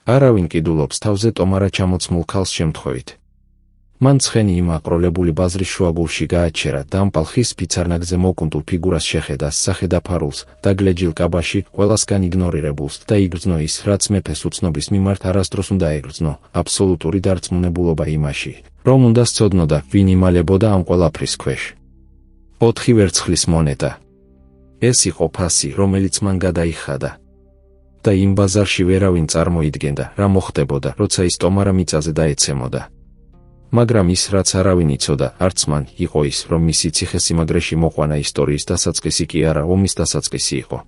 არავინ კიდულობს თავზე ტომარა ჩამოცმულ ქალს შემთხვევით. მან ცხენი იმ აყროლებული ბაზრის შუაგულში გააჩერა და ამ პალხის ფიცარნაგზე მოკუნტულ ფიგურას შეხედა სახედაფარულს და გლეჯილ კაბაში ყველასგან იგნორირებულს და იგრძნო ის, რაც მეფეს უცნობის მიმართ არასდროს უნდა ეგრძნო, აბსოლუტური დარწმუნებულობა იმაში, რომ უნდა სცოდნოდა, ვინ იმალებოდა ამ ყველაფრის ქვეშ. 4 ვერცხლის მონეტა. ეს იყო ფასი, რომელიც მან გადაიხადა. და იმ ბაზარში ვერავინ წარმოიდგენდა, რა მოხდებოდა, როცა ის ტომარა მიწაზე დაეცემოდა. მაგრამ ის, რაც არავინ იცოდა, არც მან, იყო ის, რომ მისი ციხესიმაგრეში მოყვანა ისტორიის დასაწყისი კი არა, ომის დასაწყისი იყო.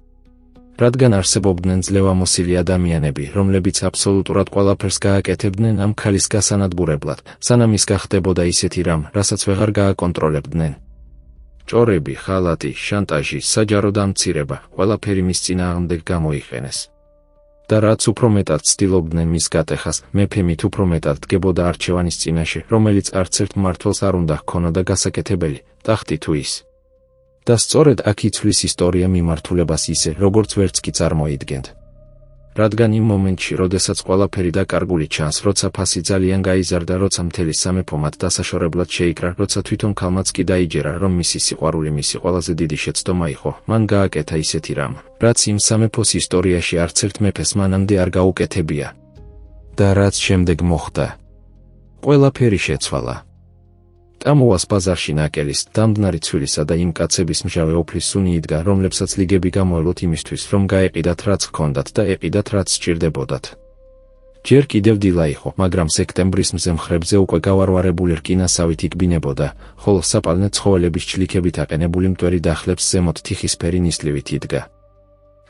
რადგან არსებობდნენ ძლევამოსილი ადამიანები, რომლებიც აბსოლუტურად ყველაფერს გააკეთებდნენ ამ ქალის გასანადგურებლად, სანამ ის გახდებოდა ისეთი რამ, რასაც ვეღარ გააკონტროლებდნენ. ჭორები, ხალატი, შანტაჟი, საჯარო დამცირება, ყველაფერი მის წინააღმდეგ გამოიყენეს. და რაც უფრო მეტად ცდილობდნენ მის გატეხას, მეფე მით უფრო მეტად დგებოდა არჩევანის წინაშე, რომელიც არც ერთ მმართველს არ უნდა ჰქონოდა გასაკეთებელი, ტახტი თუ ის. და სწორედ აქ იცვლის ისტორია მიმართულებას ისე, როგორც ვერც კი წარმოიდგენთ. რადგან იმ მომენტში, როდესაც ყველაფერი დაკარგული ჩანს, როცა ფასი ძალიან გაიზარდა, როცა მთელი სამეფო მათ დასაშორებლად შეიკრა, როცა თვითონ ქალმაც კი დაიჯერა, რომ მისი სიყვარული მისი ყველაზე დიდი შეცდომა იყო, მან გააკეთა ისეთი რამ, რაც იმ სამეფოს ისტორიაში არც ერთ მეფეს მანამდე არ გაუკეთებია. და რაც შემდეგ მოხდა. ყველაფერი შეცვალა. ტამოას ბაზარში ნაკელის, დამდნარი ცვილისა და იმ კაცების მჟავე ოფლის სუნი იდგა, რომლებსაც ლიგები გამოელოთ იმისთვის, რომ გაეყიდათ რაც ჰქონდათ და ეყიდათ რაც სჭირდებოდათ. ჯერ კიდევ დილა იყო, მაგრამ სექტემბრის მზე მხრებზე უკვე გავარვარებული რკინასავით იგბინებოდა, ხოლო საპალნე ცხოველების ჩლიქებით აყენებული მტვერი დახლებს ზემოთ თიხისფერი ნისლივით იდგა.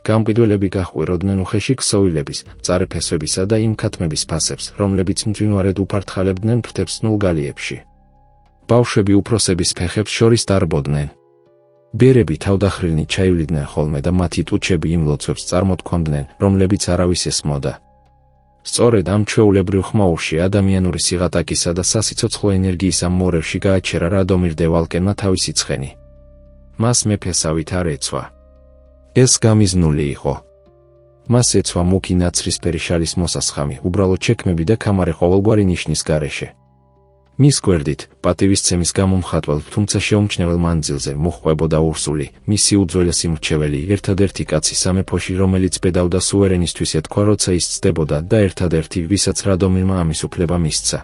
გამყიდველები გაჰყვიროდნენ უხეში ქსოვილების, მწარე ფესვებისა და იმ ქათმების ფასებს, რომლებიც მძვინვარედ უფართხალებდნენ ფრთებს ნულ გალიებში. ბავშვები უფროსების ფეხებს შორის დარბოდნენ. ბერები თავდახრილნი ჩაივლიდნენ ხოლმე და მათი ტუჩები იმ ლოცვებს წარმოთქვამდნენ, რომლებიც არავის ესმოდა. სწორედ ამ ჩვეულებრივ ხმაურში ადამიანური სიღატაკისა და სასიცოცხლო ენერგიის ამ მორევში გააჩერა რადომირ დე ვალკენმა თავისი ცხენი. მას მეფესავით არ ეცვა. ეს გამიზნული იყო. მას ეცვა მუქი ნაცრისფერი შალის მოსასხამი, უბრალოდ ჩექმები და ქამარე ყოველგვარი ნიშნის გარეშე. მის გვერდით, პატივისცემის გამომხატველ, თუმცა შეუმჩნევლ მანძილზე მოჰყვებოდა ურსული, მისი უძველესი მრჩეველი, ერთადერთი კაცი სამეფოში, რომელიც ბედავდა სუვერენისთვის ეთქვა, როცა ის ცდებოდა და ერთადერთი, ვისაც რადომირმა ამის უფლება მისცა.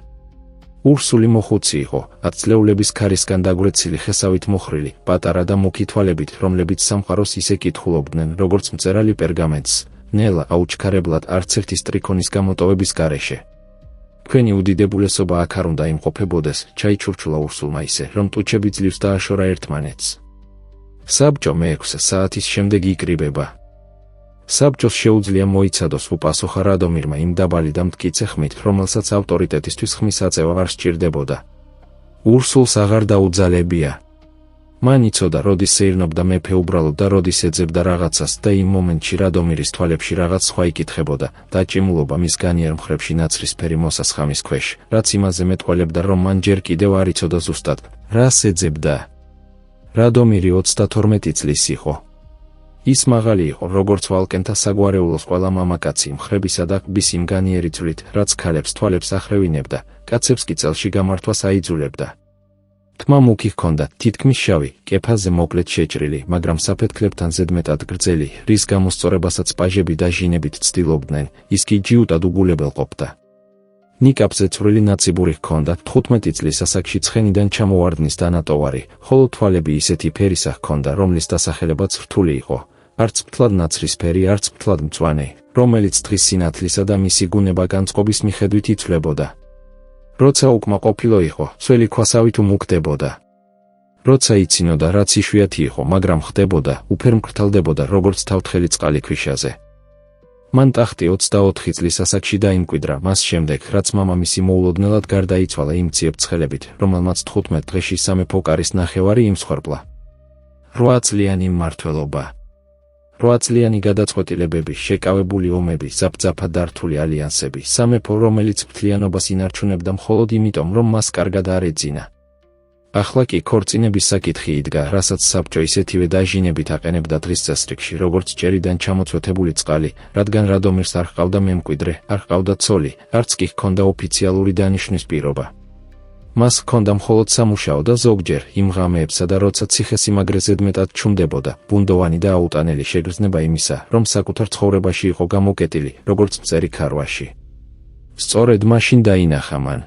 ურსული მოხუცი იყო, 10 წლეულების ქარისგან დაგვეცილი ხესავით მოხრილი, პატარა და მუქი თვალებით, რომლებიც სამყაროს ისე კითხულობდნენ, როგორც მწერალი პერგამენტს, ნელა აუჩქარებლად არც ერთი სტრიქონის გამოტოვების გარეშე. თქვენი უდიდებულესობა აქ არ უნდა იმყოფებოდეს, ჩაიჩურჩულა ურსულმა ისე, რომ ტუჩები ძლივს დააშორა ერთმანეთს. საბჭო მე-6 საათის შემდეგ იკრიბება. საბჭოს შეუძლია მოიცადოს, უპასუხა რადომირმა იმ დაბალი და მტკიცე ხმით, რომელსაც ავტორიტეტისთვის ხმის აწევა არ სჭირდებოდა. ურსულს აღარ დაუძალებია. მან იცოდა, როდის ეირნობდა მეფე უბრალოდ და როდის ეძებდა რაღაცას და იმ მომენტში რადომირის თვალებში რაღაც სხვა იკითხებოდა, დაჭიმულობა მის განიერ მხრებში ნაცრისფერი მოსასხამის ქვეშ, რაც იმაზე მეტყველებდა, რომ მან ჯერ კიდევ არ იცოდა ზუსტად, რას ეძებდა. რადომირი 32 წლის იყო. ის მაღალი იყო, როგორც ვალკენთა საგვარეულოს ყველა მამაკაცი, მხრებისა და ყბის იმ განიერი ძვლით, რაც ქალებს თვალებს ახრევინებდა, კაცებს კი წელში გამართვას აიძულებდა. თმა მუქი ჰქონდა, თითქმის შავი, კეფაზე მოკლედ შეჭრილი, მაგრამ საფეთქლებთან ზედმეტად გრძელი, რის გამოსწორებასაც პაჟები და ჟინებით ცდილობდნენ, ის კი ჯიუტად უგულებელ ყოფდა. ნიკაპზე წვრილი ნაციბური ჰქონდა, 15 წლის ასაკში ცხენიდან ჩამოვარდნის დანატოვარი, ხოლო თვალები ისეთი ფერისა ჰქონდა, რომლის დასახელებაც რთული იყო, არც ფრთლად ნაცრისფერი, არც ფრთლად მწვანე, რომელიც დღის სინათლისა და მისი გუნება განწყობის მიხედვით იცვლებოდა. როცა უკმაყოფილო იყო, სველი ქვასავით უმუქდებოდა. როცა იცინოდა, რაც იშვიათი იყო, მაგრამ ხდებოდა, უფერ მკრთალდებოდა, როგორც თავთხელი წყალი ქვიშაზე. მან ტახტი 24 წლის ასაკში დაიმკვიდრა, მას შემდეგ, რაც მამამისი მოულოდნელად გარდაიცვალა იმ ციებ-ცხელებით, რომელმაც 15 დღეში სამეფო კარის ნახევარი იმსხვერპლა. 8 წლიანი მმართველობა. 8 წლიანი გადაწყვეტილებები, შეკავებული ომები, ზაფძაფად დართული ალიანსები, სამეფო, რომელიც მთლიანობას ინარჩუნებდა მხოლოდ იმიტომ, რომ მას კარგად არ ეძინა. ახლა კი ქორწინების საკითხი იდგა, რასაც საბჭო ისეთივე დაჟინებით აყენებდა დღის წესრიგში, როგორც ჭერიდან ჩამოცვეთებული წყალი, რადგან რადომირს არ ჰყავდა მემკვიდრე, არ ჰყავდა ცოლი, არც კი ჰქონდა ოფიციალური დანიშვნის პირობა. მას ჰქონდა მხოლოდ სამუშაო და ზოგჯერ იმ ღამეებსა და როცა ციხესიმაგრე ზედმეტად ჩუმდებოდა, ბუნდოვანი და აუტანელი შეგრძნება იმისა, რომ საკუთარ ცხოვრებაში იყო გამოკეტილი, როგორც მწერი ქარვაში. სწორედ მაშინ დაინახა მან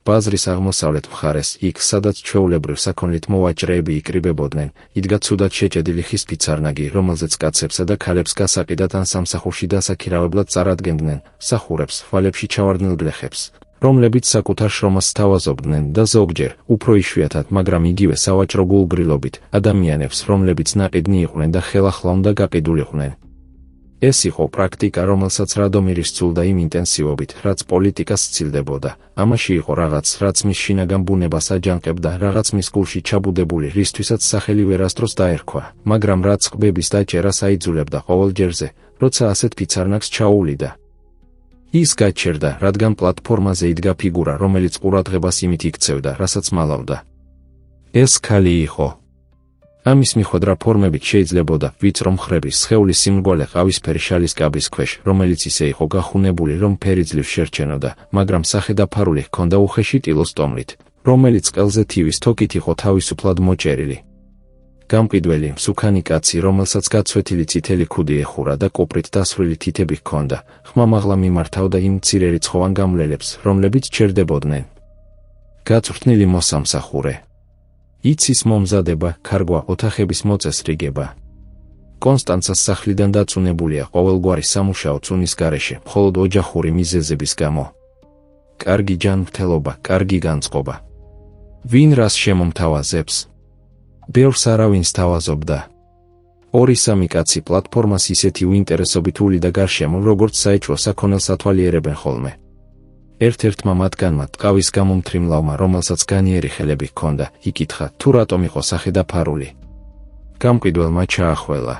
ბაზრის აღმოსავლეთ მხარეს, იქ, სადაც ჩვეულებრივ საქონლით მოვაჭრეები იკრიბებოდნენ, იდგა ცუდად შეჭედილი ხის ფიცარნაგი, რომელზეც კაცებსა და ქალებს გასაყიდად ან სამსახურში დასაქირავებლად წარადგენდნენ, მსახურებს, ხვალებში ჩავარდნილ გლეხებს, რომლებიც საკუთარ შრომას სთავაზობდნენ და ზოგჯერ, უფრო იშვიათად, მაგრამ იგივე სავაჭრო გულგრილობით, ადამიანებს, რომლებიც ნაყიდნი იყვნენ და ხელახლა უნდა გაყიდულიყვნენ. ეს იყო პრაქტიკა, რომელსაც რადომირი სცულდა იმ ინტენსივობით, რაც პოლიტიკას სცილდებოდა. ამაში იყო რაღაც, რაც მის შინაგან ბუნებას აჯანყებდა, რაღაც მის გულში ჩაბუდებული, რისთვისაც სახელი ვერასდროს დაერქვა, მაგრამ რაც ყბების დაჭერას აიძულებდა ყოველ ჯერზე, როცა ასეთ ფიცარნაგს ჩაუვლიდა. ის გაჩერდა, რადგან პლატფორმაზე იდგა ფიგურა, რომელიც ყურადღებას იმით იქცევდა, რასაც მალავდა. ეს ქალი იყო. ამის მიხვედრა ფორმებით შეიძლებოდა ვიწრო მხრების სხეულის სიმრგვალე ყავისფერი შალის კაბის ქვეშ, რომელიც ისე იყო გახუნებული, რომ ფერი ძლივ შერჩენოდა, მაგრამ სახელდაფარული ჰქონდა უხეში ტილოს ტომლით, რომელიც ყელზე თივის თოკით იყო თავისუფლად მოჭერილი. გამყიდველი, მსუქანი კაცი, რომელსაც გაცვეთილი წითელი ქუდი ეხურა და კოპრით დასვრილი თითები ჰქონდა, ხმამაღლა მიმართავდა იმ მცირე რიცხოვან გამლელებს, რომლებიც ჩერდებოდნენ. გაწვრთნილი მოსამსახურე. იცის მომზადება, ქარგვა, ოთახების მოწესრიგება. კონსტანცას სახლიდან დაწუნებულია ყოველგვარი სამუშაო წუნის გარეშე, მხოლოდ ოჯახური მიზეზების გამო. კარგი ჯანმრთელობა, კარგი განწყობა. ვინ რას შემომთავაზებს? ბევრს არავინ სთავაზობდა. 2-3 კაცი პლატფორმას ისეთი უინტერესობით ულიდა გარშემო, როგორც საეჭვო საქონელს ათვალიერებენ ხოლმე. ერთ-ერთმა მათგანმა ტყავის გამომთრიმლავმა, რომელსაც განიერი ხელები ჰქონდა, იკითხა, თუ რატომ იყო სახელდაფარული. გამყიდველმა ჩაახველა.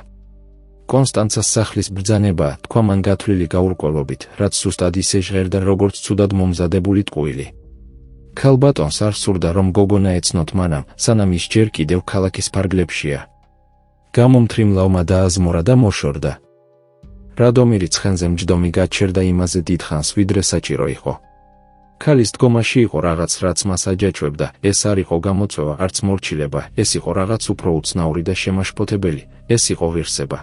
კონსტანცას სახლის ბრძანებაა, თქვა მან გათვლილი გაურკვევლობით, რაც სუსტად ისე ჟღერდა, როგორც ცუდად მომზადებული ტყუილი. ქალბატონს არ სურდა, რომ გოგონა ეცნოთ მანამ, სანამ ის ჯერ კიდევ ქალაქის ფარგლებშია. გამომთრიმლავმა დააზმორა და მოშორდა. რადომირი ცხენზე მჯდომი გაჩერდა იმაზე დიდხანს, ვიდრე საჭირო იყო. ქალის დგომაში იყო რაღაც, რაც მას აჯაჭვებდა, ეს არ იყო გამოწვევა, არც მორჩილება, ეს იყო რაღაც უფრო უცნაური და შემაშფოთებელი, ეს იყო ღირსება.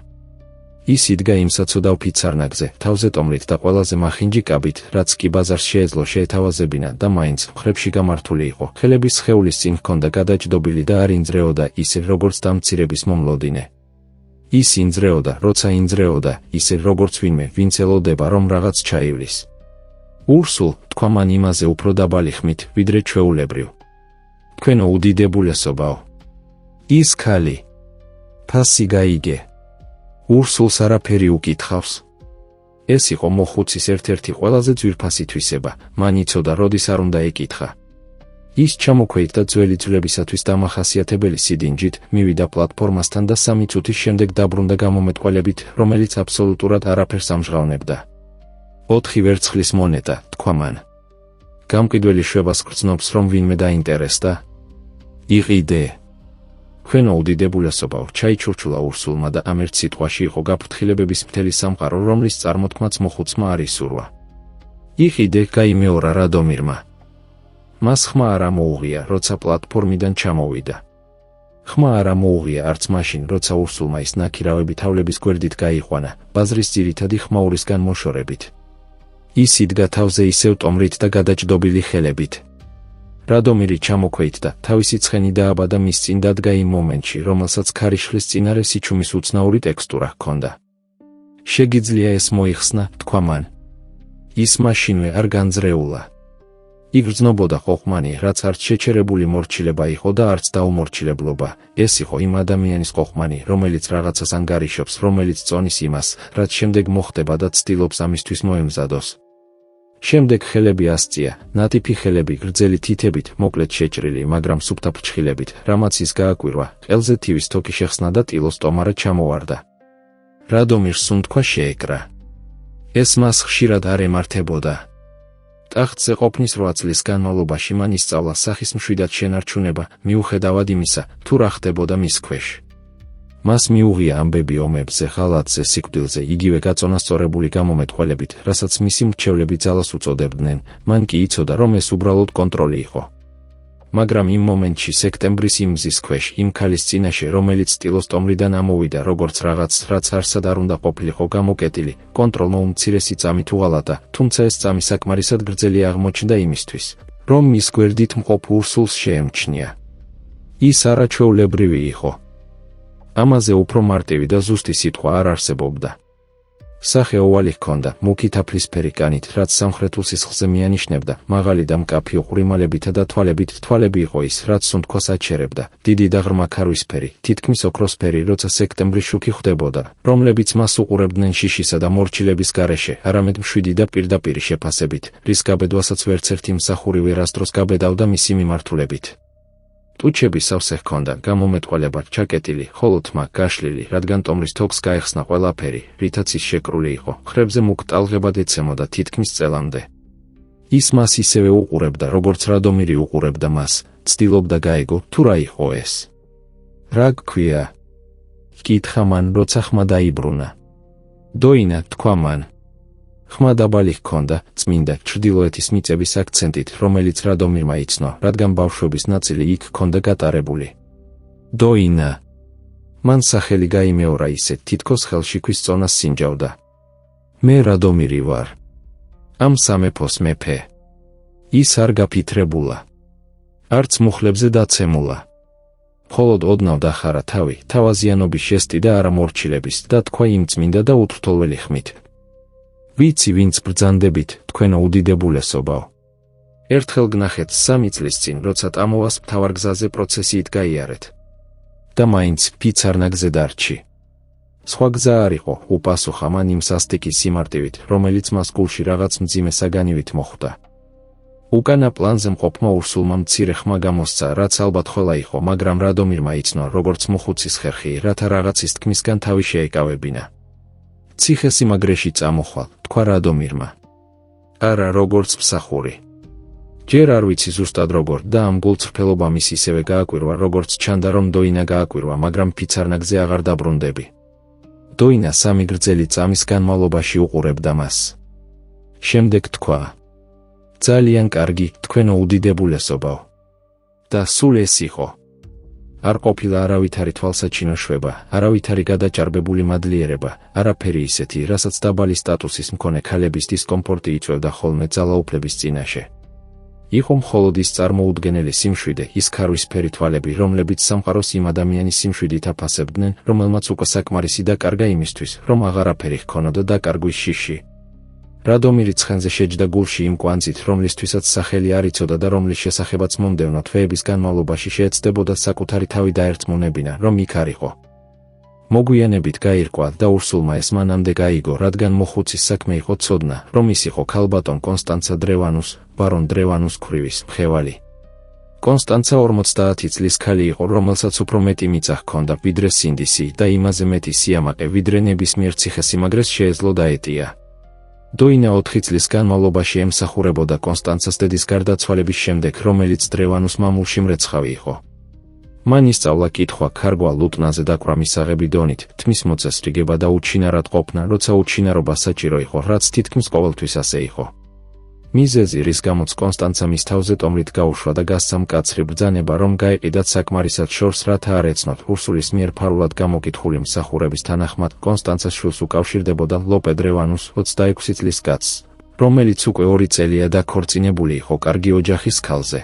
ის იდგა იმ საცოდავ ფიცარნაგზე, თავზე ტომლით და ყველაზე მახინჯი კაბით, რაც კი ბაზარს შეეძლო შეეთავაზებინა და მაინც მხრებში გამართული იყო. ხელების სხეულის წინ ჰქონდა გადაჯდობილი და არ ინძრეოდა ისე, როგორც დამცირების მომლოდინე. ის ინძრეოდა, როცა ინძრეოდა, ისე როგორც ვინმე, ვინც ელოდება, რომ რაღაც ჩაივლის. ურსულ, თქვა მან იმაზე უფრო დაბალი ხმით, ვიდრე ჩვეულებრივ. თქვენო უდიდებულესობაო. ის ქალი. ფასი გაიგე. ურსულს არაფერი უკითხავს. ეს იყო მოხუცის ერთ-ერთი ყველაზე ძვირფასი თვისება, მან იცოდა, როდის არ უნდა ეკითხა. ის ჩამოქვეით და ძველი ძვლებისათვის დამახასიათებელი სიდინჯით მივიდა პლატფორმასთან და 3 წუთის შემდეგ დაბრუნდა გამომეტყველებით, რომელიც აბსოლუტურად არაფერს ამჟღავნებდა. 4 ვერცხლის მონეტა, თქვა მან. გამყიდველი შვებას გრძნობს, რომ ვინმე დაინტერესდა. იყიდე. ქვენო უდიდებულესობაო, ჩაიჩურჩულა ურსულმა და ამ ერთ სიტყვაში იყო გაფრთხილებების მთელი სამყარო, რომლის წარმოთქმაც მოხუცმა არ ისურვა. იყიდე, გაიმეორა რადომირმა. მას ხმა არ ამოუღია, როცა პლატფორმიდან ჩამოვიდა. ხმა არ ამოუღია არც მაშინ, როცა ურსულმა ის ნაქირავები თავლების გვერდით გაიყვანა, ბაზრის ძირითადი ხმაურისგან მოშორებით. ის იდგა თავზე ისევ ტომრით და გადაჯდობილი ხელებით. რადომირი ჩამოქვეით და თავისი ცხენი დააბადა მის წინ დადგა იმ მომენტში, რომელსაც ქარიშხლის წინარე სიჩუმის უცნაური ტექსტურა ჰქონდა. შეგიძლია ეს მოიხსნა, თქვა მან. ის მაშინვე არ განძრეულა. იგრძნობოდა ყოყმანი, რაც არც შეჩერებული მორჩილება იყო და არც დაუმორჩილებლობა, ეს იყო იმ ადამიანის ყოყმანი, რომელიც რაღაცას ანგარიშობს, რომელიც წონის იმას, რაც შემდეგ მოხდება და ცდილობს ამისთვის მოემზადოს. შემდეგ ხელები ასწია, ნატიფი ხელები გრძელი თითებით, მოკლედ შეჭრილი, მაგრამ სუფთა ფრჩხილებით, რამაც ის გააკვირვა, ყელზე თივის თოკი შეხსნა და ტილოს ტომარა ჩამოვარდა. რადომირს სუნთქვა შეეკრა. ეს მას ხშირად არ ემართებოდა. ტახტზე ყოფნის 8 წლის განმავლობაში მან ისწავლა სახის მშვიდად შენარჩუნება, მიუხედავად იმისა, თუ რა ხდებოდა მის ქვეშ. მას მიუღია ამბები ომებზე, ღალატზე, სიკვდილზე, იგივე გაწონასწორებული გამომეტყველებით, რასაც მისი მრჩევლები ძალას უწოდებდნენ, მან კი იცოდა, რომ ეს უბრალოდ კონტროლი იყო. მაგრამ იმ მომენტში, სექტემბრის იმ მზის ქვეშ, იმ ქალის წინაშე, რომელიც სტილოს ტომრიდან ამოვიდა, როგორც რაღაც, რაც არსად არ უნდა ყოფილიყო გამოკეტილი, კონტროლმა უმცირესი წამით უღალატა, თუმცა ეს წამი საკმარისად გრძელი აღმოჩნდა იმისთვის, რომ მის გვერდით მყოფ ურსულს შეემჩნია. ის არაჩვეულებრივი იყო. ამაზე უფრო მარტივი და ზუსტი სიტყვა არ არსებობდა. სახე ოვალი ჰქონდა, მუქი თაფლისფერი კანით, რაც სამხრეთულ სისხლზე მიანიშნებდა, მაღალი და მკაფი უყრიმალებითა და თვალებით, თვალები იყო ის, რაც სუნთქვას აჩერებდა, დიდი და ღრმა ქარვისფერი, თითქმის ოქროსფერი, როცა სექტემბრის შუქი ხვდებოდა, რომლებიც მას უყურებდნენ შიშისა და მორჩილების გარეშე, არამედ მშვიდი და პირდაპირი შეფასებით, რის გაბედვასაც ვერცერთი მსახური ვერასდროს გაბედავდა მისი მიმართულებით. ტუჩები სავსე ჰქონდა, გამომეტყველებად ჩაკეტილი, ხოლო თმა გაშლილი, რადგან ტომრის თოქს გაეხსნა ყველაფერი, რითაც ის შეკრული იყო, ხრებზე მუქ ტალღებად ეცემოდა თითქმის წელამდე. ის მას ისევე უყურებდა, როგორც რადომირი უყურებდა მას, ცდილობდა გაეგო, თუ რა იყო ეს. რა გქვია? ჰკითხა მან, როცა ხმა დაიბრუნა. დოინა, თქვა მან. ხმა დაბალი ჰქონდა, წმინდა, ჩრდილოეთის მიწების აქცენტით, რომელიც რადომირმა იცნო, რადგან ბავშვობის ნაწილი იქ ჰქონდა გატარებული. დოინა. მან სახელი გაიმეორა ისე, თითქოს ხელში ქვის წონას სინჯავდა. მე რადომირი ვარ. ამ სამეფოს მეფე. ის არ გაფიქრებულა. არც მუხლებზე დაცემულა. მხოლოდ ოდნავ დახარა თავი, თავაზიანობის ჟესტი და არა მორჩილების, და თქვა იმ წმინდა და უთრთოლველი ხმით. ვიცი, ვინც ბრძანდებით, თქვენო უდიდებულესობაო. ერთხელ გნახეთ 3 წლის წინ, როცა ტამოვას მთავარ გზაზე პროცესიით გაიარეთ. და მაინც ფიცარნაგზე დარჩი. სხვა გზა არ იყო, უპასუხა მან იმ სასტიკის სიმარტივით, რომელიც მას გულში რაღაც მძიმე საგანივით მოხვდა. უკანა პლანზე მყოფმა ურსულმა მცირე ხმა გამოსცა, რაც ალბათ ხოლა იყო, მაგრამ რადომირმა იცნო, როგორც მუხუცის ხერხი, რათა რაღაცის თქმისგან თავი შეეკავებინა. ციხესიმაგრეში წამოხვალ, თქვა რადომირმა. არა, როგორც მსახური. ჯერ არ ვიცი ზუსტად როგორ და ამ გულწრფელობა მის ისევე გააკვირვა, როგორც ჩანდა, რომ დოინა გააკვირვა, მაგრამ ფიცარნაგზე აღარ დაბრუნდები. დოინა 3 გრძელი წამის განმავლობაში უყურებდა მას. შემდეგ თქვა. ძალიან კარგი, თქვენო უდიდებულესობაო. და სულ ეს იყო. არ ყოფილა არავითარი თვალსაჩინო შვება, არავითარი გადაჭარბებული მადლიერება, არაფერი ისეთი, რასაც დაბალი სტატუსის მქონე ქალების დისკომფორტი იწვევდა ხოლმე ძალაუფლების წინაშე. იყო მხოლოდ ის წარმოუდგენელი სიმშვიდე, ის ქარვისფერი თვალები, რომლებიც სამყაროს იმ ადამიანის სიმშვიდით აფასებდნენ, რომელმაც უკვე საკმარისი დაკარგა იმისთვის, რომ აღარაფერი ჰქონოდა დაკარგვის შიში. რადომირი ცხენზე შეჯდა გულში იმ კვანძით, რომლისთვისაც სახელი არ იცოდა და რომლის შესახებაც მომდევნო თვეების განმავლობაში შეეცდებოდა საკუთარი თავი დაერწმუნებინა, რომ იქ არ იყო. მოგვიანებით გაირკვა და ურსულმა ეს მანამდე გაიგო, რადგან მოხუცის საქმე იყო ცოდნა, რომ ის იყო ქალბატონ კონსტანცა დრევანუს, ბარონ დრევანუს ქვრივის მხევალი. კონსტანცა 50 წლის ქალი იყო, რომელსაც უფრო მეტი მიწა ჰქონდა, ვიდრე სინდისი და იმაზე მეტი სიამაყე, ვიდრე ნებისმიერ ციხესიმაგრეს შეეძლო დაეტია. დოინა 4 წლის განმავლობაში ემსახურებოდა კონსტანცას დედის გარდაცვალების შემდეგ, რომელიც დრევანუს მამულში მრეცხავი იყო. მან ისწავლა კითხვა, ქარგვა, ლუტნაზე დაკვრა მისაღები დონით, თმის მოწესრიგება და უჩინარად ყოფნა, როცა უჩინარობა საჭირო იყო, რაც თითქმის ყოველთვის ასე იყო. მიზეზი, რის გამოც კონსტანცა მის თავზე ტომრით გაუშვა და გასცა მკაცრი ბრძანება, რომ გაეყიდათ საკმარისად შორს, რათა არ ეცნოთ ურსულის მიერ ფარულად გამოკითხული მსახურების თანახმად, კონსტანცას შვილს უკავშირდებოდა ლოპე დრევანუს, 26 წლის კაცს, რომელიც უკვე 2 წელია დაქორწინებული იყო კარგი ოჯახის ქალზე.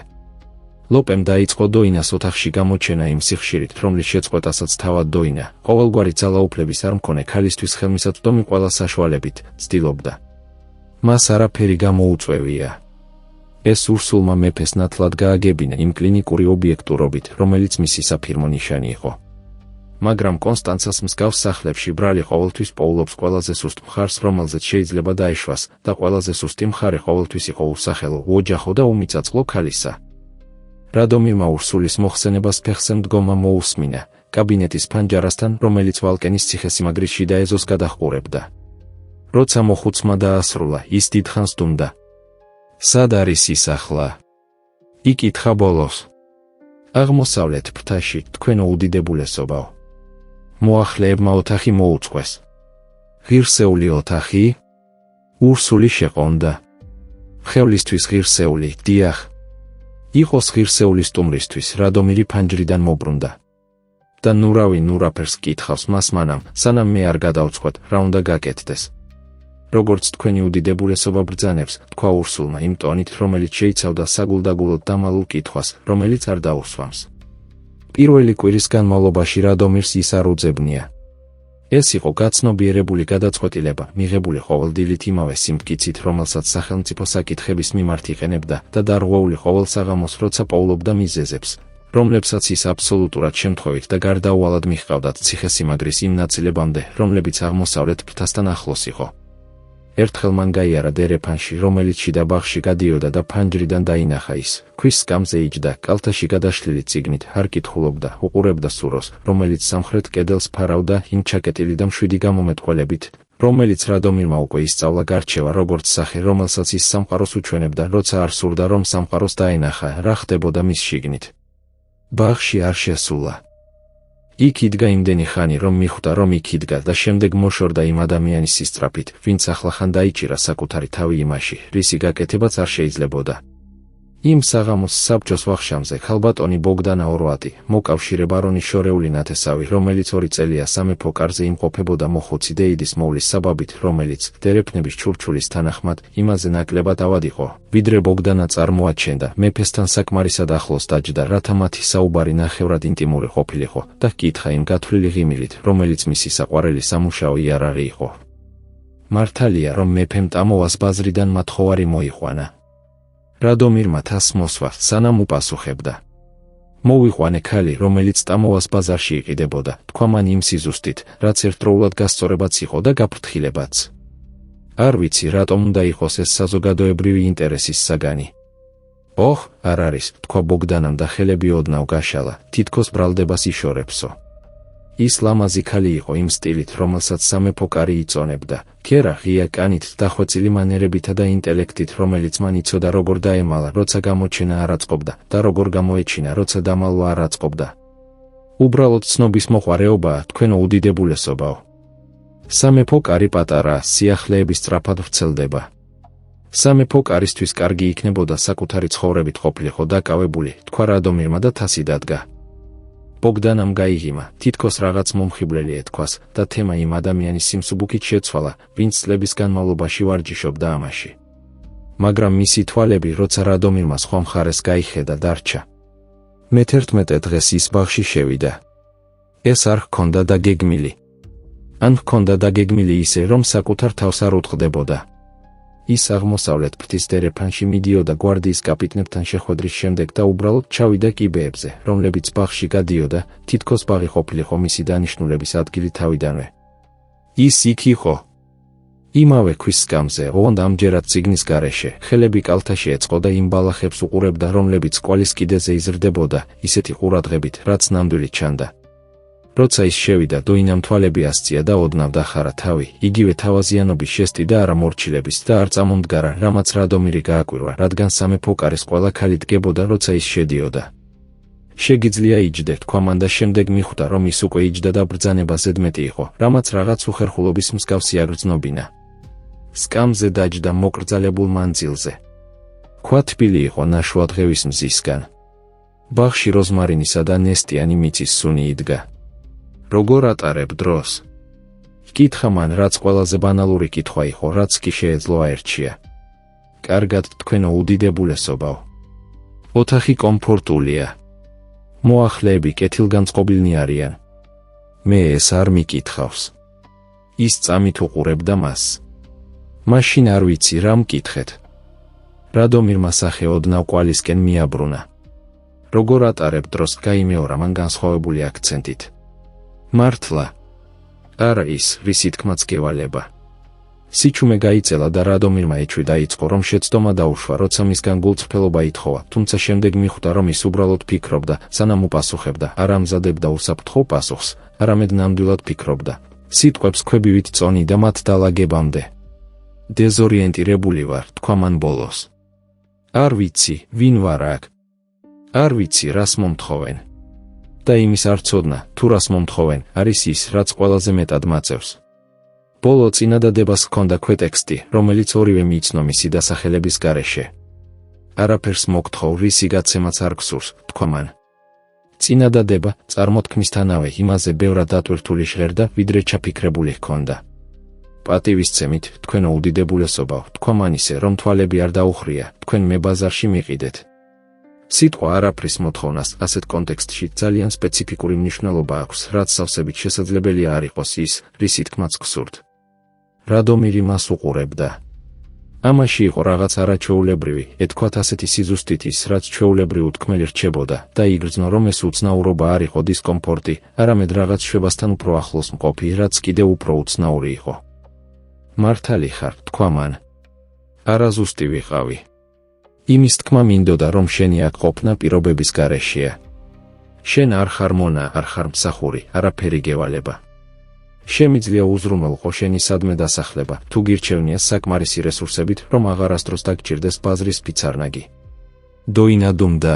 ლოპემ დაიწყო დოინას ოთახში გამოჩენა იმ სიხშირით, რომლის შეწყვეტასაც თავად დოინა, ყოველგვარი ძალაუფლების არ მქონე ქალისთვის ხელმისაწვდომი ყველა საშუალებით, ცდილობდა. მას არაფერი გამოუწვევია. ეს ურსულმა მეფეს ნათლად გააგებინა იმ კლინიკური ობიექტურობით, რომელიც მისი საფირმო ნიშანი იყო. მაგრამ კონსტანცას მსგავს სახლებში ბრალი ყოველთვის პოულობს ყველაზე სუსტ მხარს, რომელზეც შეიძლება დაეშვას, და ყველაზე სუსტი მხარე ყოველთვის იყო უსახელო, უოჯახო და უმიწაწყლო ქალისა. რადომირმა ურსულის მოხსენებას ფეხზე მდგომა მოусმინა, კაბინეტის ფანჯარასთან, რომელიც ვალკენის ციხესიმაგრის შიდა ეზოს გადაჰყურებდა. როცა მოხუცმა დაასრულა, ის დიდხანს დუმდა. სად არის ის ახლა? იკითხა ბოლოს. აღმოსავლეთ ფრთაში, თქვენო უდიდებულესობაო. მოახლეებმა ოთახი მოუწყვეს. ღირსეული ოთახი? ურსული შეყონდა. ხევლისთვის ღირსეული, დიახ. იყოს ღირსეული სტუმრისთვის, რადომირი ფანჯრიდან მობრუნდა. და ნურავი ნურაფერს კითხავს მას მანამ, სანამ მე არ გადავწყვეტ, რა უნდა გაკეთდეს. როგორც თქვენი უდიდებულესობა ბრძანებს, თქვა ურსულმა იმ ტონით, რომელიც შეიცავდა საგულდაგულოდ დამალულ კითხვას, რომელიც არ დაუსვამს. პირველი კვირის განმავლობაში რადომირს ის არ უძებნია. ეს იყო გაცნობიერებული გადაწყვეტილება, მიღებული ყოველდილით იმავე სიმტკიცით, რომელსაც სახელმწიფო საკითხების მიმართ იყენებდა და დარღვეული ყოველ საღამოს, როცა პოულობდა მიზეზებს, რომლებსაც ის აბსოლუტურად შემთხვევით და გარდაუვალად მიჰყავდათ ციხესიმაგრის იმ ნაწილებამდე, რომლებიც აღმოსავლეთ ფრთასთან ახლოს იყო. ერთხელ მან გაიარა დერეფანში, რომელიც შიდა ბაღში გადიოდა და ფანჯრიდან დაინახა ის, ქვის სკამზე იჯდა, კალთაში გადაშლილი წიგნით, არ კითხულობდა, უყურებდა სუროს, რომელიც სამხრეთ კედელს ფარავდა იმ ჩაკეტილი და მშვიდი გამომეტყველებით, რომელიც რადომირმა უკვე ისწავლა გარჩევა, როგორც სახე, რომელსაც ის სამყაროს უჩვენებდა, როცა არ სურდა, რომ სამყაროს დაენახა, რა ხდებოდა მის შიგნით. ბაღში არ შესულა. იქ იდგა იმდენი ხანი, რომ მიხვდა, რომ იქ იდგა და შემდეგ მოშორდა იმ ადამიანის სისწრაფით, ვინც ახლახან დაიჭირა საკუთარი თავი იმაში, რისი გაკეთებაც არ შეიძლებოდა. იმ საღამოს საბჭოს ვახშამზე ქალბატონი ბოგდანა ორვატი, მოკავშირე ბარონის შორეული ნათესავი, რომელიც 2 წელია სამეფო კარზე იმყოფებოდა მოხუცი დეიდის მოვლის საბაბით, რომელიც დერეფნების ჩურჩულის თანახმად იმაზე ნაკლებად ავად იყო, ვიდრე ბოგდანა წარმოაჩენდა, მეფესთან საკმარისად ახლოს დაჯდა, რათა მათი საუბარი ნახევრად ინტიმური ყოფილიყო და ჰკითხა იმ გათვლილი ღიმილით, რომელიც მისი საყვარელი სამუშაო იარაღი იყო. მართალია, რომ მეფემ ტამოვას ბაზრიდან მათხოვარი მოიყვანა. რადომირმა თასს მოსვა, სანამ უპასუხებდა. მოვიყვანე ქალი, რომელიც ტამოვას ბაზარში იყიდებოდა, თქვა მან იმ სიზუსტით, რაც ერთდროულად გასწორებაც იყო და გაფრთხილებაც. არ ვიცი, რატომ უნდა იყოს ეს საზოგადოებრივი ინტერესის საგანი. ოხ, არ არის, თქვა ბოგდანამ და ხელები ოდნავ გაშალა, თითქოს ბრალდებას იშორებსო. ის ლამაზი ქალი იყო იმ სტილით, რომელსაც სამეფო კარი იწონებდა, ქერა ღია კანით, დახვეწილი მანერებითა და ინტელექტით, რომელიც მან იცოდა როგორ დაემალა, როცა გამოჩენა არ აწყობდა და როგორ გამოეჩინა, როცა დამალვა არ აწყობდა. უბრალოდ ცნობის მოყვარეობაა, თქვენო უდიდებულესობაო. სამეფო კარი პატარაა, სიახლეები სწრაფად ვრცელდება. სამეფო კარისთვის კარგი იქნებოდა საკუთარი ცხოვრებით ყოფილიყო დაკავებული, თქვა რადომირმა და თასი დადგა. ბოგდანამ გაიღიმა, თითქოს რაღაც მომხიბვლელი ეთქვას და თემა იმ ადამიანის სიმსუბუქით შეცვალა, ვინც წლების განმავლობაში ვარჯიშობდა ამაში. მაგრამ მისი თვალები, როცა რადომირმა სხვა მხარეს გაიხედა, დარჩა. მე-11 დღეს ის ბაღში შევიდა. ეს არ ჰქონდა დაგეგმილი. ან ჰქონდა დაგეგმილი ისე, რომ საკუთარ თავს არ უტყდებოდა. ის აღმოსავლეთ ფრთის დერეფანში მიდიოდა გვარდიის კაპიტნებთან შეხვედრის შემდეგ და უბრალოდ ჩავიდა კიბეებზე, რომლებიც ბაღში გადიოდა, თითქოს ბაღი ყოფილიყო მისი დანიშნულების ადგილი თავიდანვე. ის იქ იყო. იმავე ქვის სკამზე, ოღონდ ამჯერად წიგნის გარეშე, ხელები კალთაში ეწყო და იმ ბალახებს უყურებდა, რომლებიც კვალის კიდეზე იზრდებოდა, ისეთი ყურადღებით, რაც ნამდვილი ჩანდა. როცა ის შევიდა, დოინამ თვალები ასწია და ოდნავ დახარა თავი, იგივე თავაზიანობის ჟესტი და არა მორჩილების და არ წამომდგარა, რამაც რადომირი გააკვირვა, რადგან სამეფო კარის ყველა ქალი დგებოდა, როცა ის შედიოდა. შეგიძლია იჯდე, თქვა მან და შემდეგ მიხვდა, რომ ის უკვე იჯდა და ბრძანება ზედმეტი იყო, რამაც რაღაც უხერხულობის მსგავსი აგრძნობინა. სკამზე დაჯდა მოკრძალებულ მანძილზე. ქვა თბილი იყო ნაშუა დღევის მზისგან. ბაღში როზმარინისა და ნესტიანი მიწის სუნი იდგა. როგორ ატარებ დროს? ჰკითხა მან, რაც ყველაზე ბანალური კითხვა იყო, რაც კი შეეძლო აერჩია. კარგად, თქვენო უდიდებულესობაო. ოთახი კომფორტულია. მოახლეები კეთილგანწყობილნი არიან. მე ეს არ მიკითხავს. ის წამით უყურებდა მას. მაშინ არ ვიცი, რა მკითხეთ. რადომირმა სახე ოდნავ კვალისკენ მიაბრუნა. როგორ ატარებ დროს? გაიმეორა მან განსხვავებული აქცენტით. მართლა? არა ის, რის თქმაც გევალება. სიჩუმე გაიწელა და რადომირმა ეჭვი დაიწყო, რომ შეცდომა დაუშვა, როცა მისგან გულწრფელობა ითხოვა, თუმცა შემდეგ მიხვდა, რომ ის უბრალოდ ფიქრობდა, სანამ უპასუხებდა, არ ამზადებდა უსაფრთხო პასუხს, არამედ ნამდვილად ფიქრობდა, სიტყვებს ქვებივით წონი და მათ დალაგებამდე. დეზორიენტირებული ვარ, თქვა მან ბოლოს. არ ვიცი, ვინ ვარ აქ. არ ვიცი, რას მომთხოვენ. და იმის არ ცოდნა, თუ რას მომთხოვენ, არის ის, რაც ყველაზე მეტად მაწევს. ბოლო წინადადებას ჰქონდა ქვეტექსტი, რომელიც ორივე მიიცნო მისი დასახელების გარეშე. არაფერს მოგთხოვ, რისი გაცემაც არ გსურს, თქვა მან. წინადადება, წარმოთქმისთანავე იმაზე ბევრად დატვირთული ჟღერდა, ვიდრე ჩაფიქრებული ჰქონდა. პატივისცემით, თქვენო უდიდებულესობაო, თქვა მან ისე, რომ თვალები არ დაუხრია, თქვენ მე ბაზარში მიყიდეთ. სიტყვა არაფრის მოთხოვნას ასეთ კონტექსტში ძალიან სპეციფიკური მნიშვნელობა აქვს, რაც სავსებით შესაძლებელია არ იყოს ის, რის თქმაც გსურთ. რადომირი მას უყურებდა. ამაში იყო რაღაც არაჩვეულებრივი, ეთქვათ ასეთი სიზუსტით ის, რაც ჩვეულებრივ უთქმელი რჩებოდა და იგრძნო, რომ ეს უცნაურობა არ იყო დისკომფორტი, არამედ რაღაც შვებასთან უფრო ახლოს მყოფი, რაც კიდევ უფრო უცნაური იყო. მართალი ხარ, თქვა მან. არა ზუსტი ვიყავი. იმის თქმა მინდოდა, რომ შენი აქ ყოფნა პირობების გარეშეა. შენ არ ხარ მონა, არ ხარ მსახური, არაფერი გევალება. შემიძლია უზრუნველყო შენი სადმე დასახლება, თუ გირჩევნია საკმარისი რესურსებით, რომ აღარასდროს დაგჭირდეს ბაზრის ფიცარნაგი. დოინადუმდა.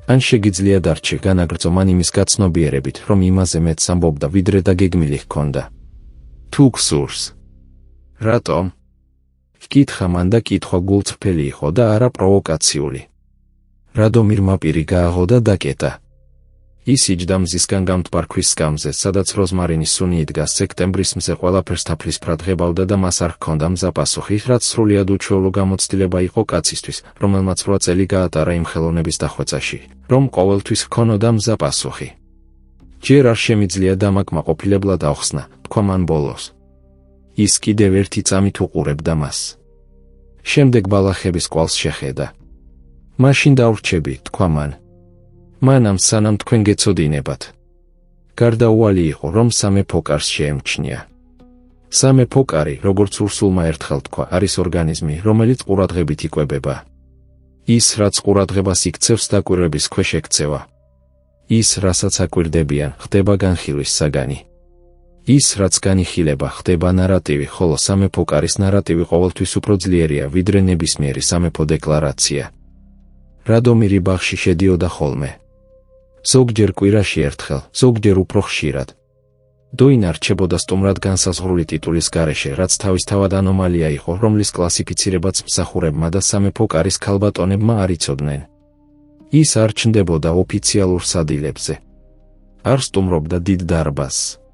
ან შეგიძლია დარჩე განაგრძო მან იმის გაცნობიერებით, რომ იმაზე მეტს ამბობდა, ვიდრე დაგეგმილი ჰქონდა. თუ გსურს. რატომ? ჰკითხა მან და კითხვა გულწრფელი იყო და არა პროვოკაციული. რადომირმა პირი გააღო და დაკეტა. ის იჯდა მზისგან გამტბარ ქვის სკამზე, სადაც როზმარინის სუნი იდგა სექტემბრის მზე ყველაფერს თაფლისფრად ღებავდა და მას არ ჰქონდა მზა პასუხი, რაც სრულიად უჩვეულო გამოცდილება იყო კაცისთვის, რომელმაც 8 წელი გაატარა იმ ხელოვნების დახვეწაში, რომ ყოველთვის ჰქონოდა მზა პასუხი. ჯერ არ შემიძლია დამაკმაყოფილებლად აუხსნა, თქვა მან ბოლოს. ის კიდევ ერთი წამით უყურებდა მას. შემდეგ ბალახების კვალს შეხედა. მაშინ დავრჩები, თქვა მან. მანამ სანამ თქვენ გეცოდინებათ. გარდაუვალი იყო, რომ სამეფო კარს შეემჩნია. სამეფო კარი, როგორც ურსულმა ერთხელ თქვა, არის ორგანიზმი, რომელიც ყურადღებით იკვებება. ის, რაც ყურადღებას იქცევს, დაკვირვების ქვეშ ექცევა. ის, რასაც აკვირდებიან, ხდება განხილვის საგანი. ის, რაც განიხილება, ხდება ნარატივი, ხოლო სამეფო კარის ნარატივი ყოველთვის უფრო ძლიერია, ვიდრე ნებისმიერი სამეფო დეკლარაცია. რადომირი ბაღში შედიოდა ხოლმე. ზოგჯერ კვირაში ერთხელ, ზოგჯერ უფრო ხშირად. დოინა რჩებოდა სტუმრად განსაზღვრული ტიტულის გარეშე, რაც თავისთავად ანომალია იყო, რომლის კლასიფიცირებაც მსახურებმა და სამეფო კარის ქალბატონებმა არ იცოდნენ. ის არ ჩნდებოდა ოფიციალურ სადილებზე. არ სტუმრობდა დიდ დარბაზს.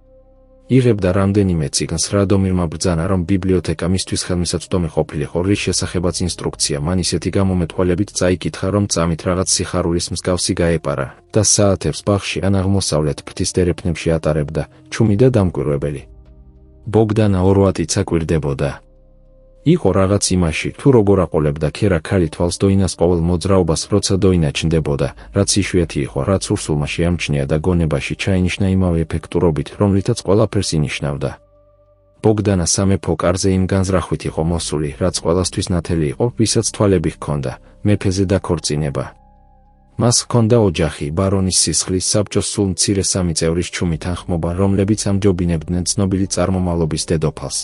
იღებდა რამდენიმე წიგნს, რადომირმა ბრძანა, რომ ბიბლიოთეკა მისთვის ხელმისაწვდომი ყოფილიყო, რის შესახებაც ინსტრუქცია მან ისეთი გამომეტყველებით წაიკითხა, რომ წამით რაღაც სიხარულის მსგავსი გაეპარა და საათებს ბაღში ან აღმოსავლეთ ფრთის დერეფნებში ატარებდა, ჩუმი და დამკვირვებელი. ბოგდანა ორვატიც აკვირდებოდა. იყო რაღაც იმაში, თუ როგორ აყოლებდა ქერა ქალი თვალს დოინას ყოველ მოძრაობას, როცა დოინა ჩნდებოდა, რაც იშვიათი იყო, რაც ურსულმა შეამჩნია და გონებაში ჩაინიშნა იმავე ეფექტურობით, რომლითაც ყველაფერს ინიშნავდა. ბოგდანა სამეფო კარზე იმ განზრახვით იყო მოსული, რაც ყველასთვის ნათელი იყო, ვისაც თვალები ჰქონდა, მეფეზე დაქორწინება. მას ჰქონდა ოჯახი, ბარონის სისხლის, საბჭოს სულ მცირე 3 წევრის ჩუმი თანხმობა, რომლებიც ამჯობინებდნენ ცნობილი წარმომავლობის დედოფალს.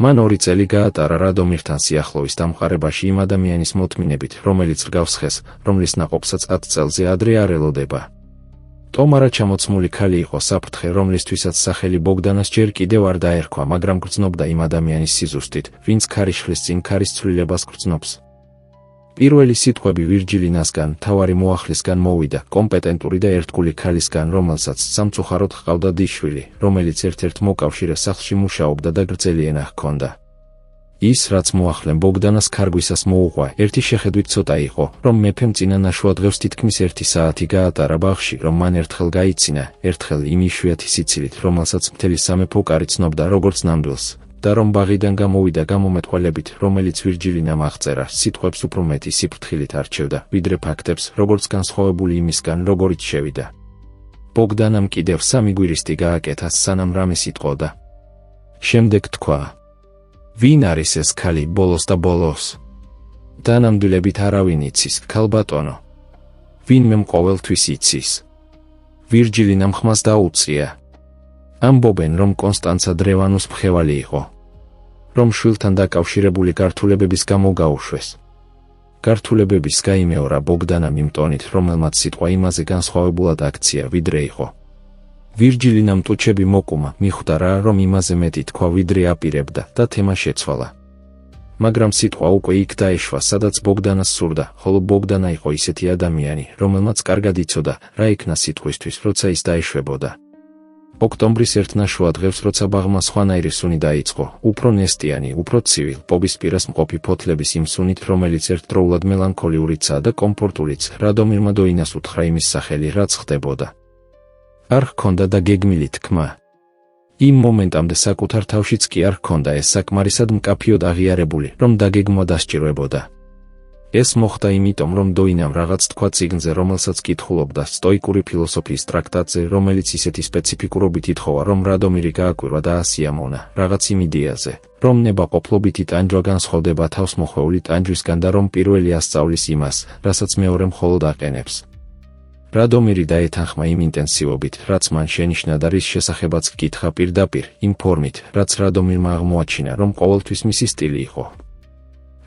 მან 2 წელი გაატარა რადომირთან სიახლოვის დამყარებაში იმ ადამიანის მოთმინებით, რომელიც რგავს ხეს, რომლის ნაყოფსაც 10 წელზე ადრე არ ელოდება. ტომარა ჩამოცმული ქალი იყო საფრთხე, რომლისთვისაც სახელი ბოგდანას ჯერ კიდევ არ დაერქვა, მაგრამ გრძნობდა იმ ადამიანის სიზუსტით, ვინც ქარიშხლის წინ ქარის ცვლილებას გრძნობს. პირველი სიტყვები ვირჯილინასგან, თავარი მოახლისგან მოვიდა, კომპეტენტური და ერთგული ქალისგან, რომელსაც სამწუხაროდ ჰყავდა დიშვილი, რომელიც ერთ-ერთ მოკავშირე სახლში მუშაობდა და გრძელი ენა ჰქონდა. ის, რაც მოახლემ ბოგდანას ქარგვისას მოუღვა, ერთი შეხედვით ცოტა იყო, რომ მეფემ წინა ნაშუადღევს თითქმის 1 საათი გაატარა ბაღში, რომ მან ერთხელ გაიცინა, ერთხელ იმ იშვიათი სიცილით, რომელსაც მთელი სამეფო კარი ცნობდა როგორც ნამდვილს. და რომ ბაღიდან გამოვიდა გამომეტყველებით, რომელიც ვირჯილინამ აღწერა, სიტყვებს უფრო მეტი სიფრთხილით არჩევდა, ვიდრე ფაქტებს, როგორც განსხვავებული იმისგან, როგორიც შევიდა. ბოგდანამ კიდევ 3 გვირისტი გააკეთა, სანამ რამეს იტყოდა. შემდეგ თქვა. ვინ არის ეს ქალი ბოლოს და ბოლოს? დანამდვილებით არავინ იცის, ქალბატონო. ვინმემ ყოველთვის იცის. ვირჯილინამ ხმას დაუწია. ამბობენ, რომ კონსტანცა დრევანუს მხევალი იყო. რომ შვილთან დაკავშირებული გართულებების გამო გაუშვეს. გართულებების გაიმეორა ბოგდანამ იმ ტონით, რომელმაც სიტყვა იმაზე განსხვავებულად აქცია, ვიდრე იყო. ვირჯილინამ ტუჩები მოკუმა, მიხვდა რა, რომ იმაზე მეტი თქვა, ვიდრე აპირებდა და თემა შეცვალა. მაგრამ სიტყვა უკვე იქ დაეშვა, სადაც ბოგდანას სურდა, ხოლო ბოგდანა იყო ისეთი ადამიანი, რომელმაც კარგად იცოდა, რა იქნა სიტყვისთვის, როცა ის დაეშვებოდა. ოქტომბრის ერთნაშოა დღეს, როცა ბაღმა სხვანაირი სუნი დაიწყო, უფრო ნესტიანი, უფრო ცივი, პობის მყოფი ფოთლების იმ სუნით, რომელიც ერთდროულად მელანქოლიურიცაა და კომფორტულიც, რადომირმა დოინას უთხრა იმის სახელი, რაც ხდებოდა. არ ჰქონდა და გეგმილი თქმა. იმ მომენტამდე საკუთარ თავშიც კი არ ჰქონდა ეს საკმარისად მკაფიოდ აღიარებული, რომ დაგეგმვა დასჭირვებოდა. ეს მოხდა იმიტომ, რომ დოინამ რაღაც თქვა წიგნზე, რომელსაც კითხულობდა, სტოიკური ფილოსოფიის ტრაქტატზე, რომელიც ისეთი სპეციფიკურობით ითხოვა, რომ რადომირი გააკვირვა და ასიამოვნა, რაღაც იმ იდეაზე, რომ ნებაყოფლობითი ტანჯვა განსხვავდება თავსმოხვეული ტანჯვისგან და რომ პირველი ასწავლის იმას, რასაც მეორე მხოლოდ აყენებს. რადომირი დაეთანხმა იმ ინტენსივობით, რაც მან შენიშნა და რის შესახებაც ჰკითხა პირდაპირ, იმ ფორმით, რაც რადომირმა აღმოაჩინა, რომ ყოველთვის მისი სტილი იყო.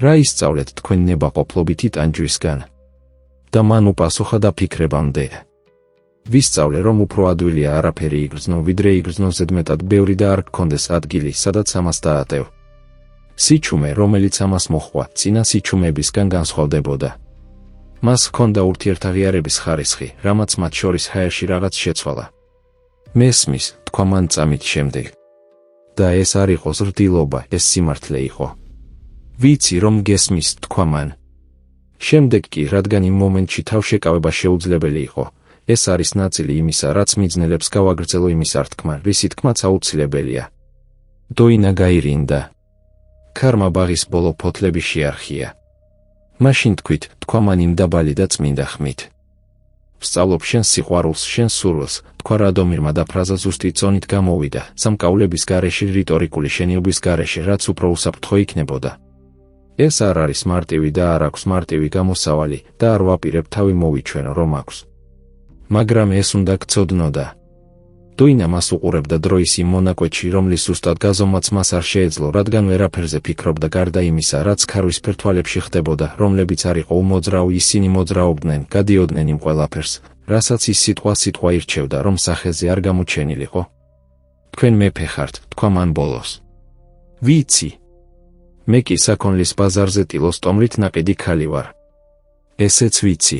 რა ისწავლეთ თქვენ ნებაყოფლობითი ტანჯვისგან? და მან უპასუხა დაფიქრებამდე. ვისწავლე, რომ უფრო ადვილია არაფერი იგრძნო, ვიდრე იგრძნო ზედმეტად ბევრი და არ გქონდეს ადგილი, სადაც ამას დაატევ. სიჩუმე, რომელიც ამას მოჰყვა, წინა სიჩუმეებისგან განსხვავდებოდა. მას ჰქონდა ურთიერთაღიარების ხარისხი, რამაც მათ შორის ჰაერში რაღაც შეცვალა. მესმის, თქვა მან წამით შემდეგ. და ეს არ იყო ზრდილობა, ეს სიმართლე იყო. ვიცი, რომ გესმის, თქვა მან. შემდეგ კი, რადგან იმ მომენტში თავშეკავება შეუძლებელი იყო, ეს არის ნაწილი იმისა, რაც მიძნელებს გავაგრძელო იმის ართქმა, რისი თქმაც აუცილებელია. დოინა გაირინდა. ქარმა ბაღის ბოლო ფოთლები შეარხია. მაშინ თქვით, თქვა მან იმ დაბალი და წმინდა ხმით. ვსწავლობ შენ სიყვარულს, შენ სურვილს, თქვა რადომირმა და ფრაზა ზუსტი წონით გამოვიდა, სამკაულების გარეშე, რიტორიკული შენიობის გარეშე, რაც უფრო უსაფრთხო იქნებოდა. ეს არ არის მარტივი და არ აქვს მარტივი გამოსავალი და არ ვაპირებ თავი მოვიჩვენო, რომ აქვს. მაგრამ ეს უნდა გწოდნოდა. დოინა მას უყურებდა დროის იმ მონაკვეთში, რომლის ზუსტად გაზომვაც მას არ შეეძლო, რადგან ვერაფერზე ფიქრობდა გარდა იმისა, რაც ქარვისფერ თვალებში ხდებოდა, რომლებიც არ იყო უმოძრაო, ისინი მოძრაობდნენ, გადიოდნენ იმ ყველაფერს, რასაც ის სიტყვა ირჩევდა, რომ სახეზე არ გამოჩენილიყო. თქვენ მეფე ხართ, თქვა მან ბოლოს. ვიცი. მე კი საქონლის ბაზარზე ტილოს ტომრით ნაყიდი ქალი ვარ. ესეც ვიცი.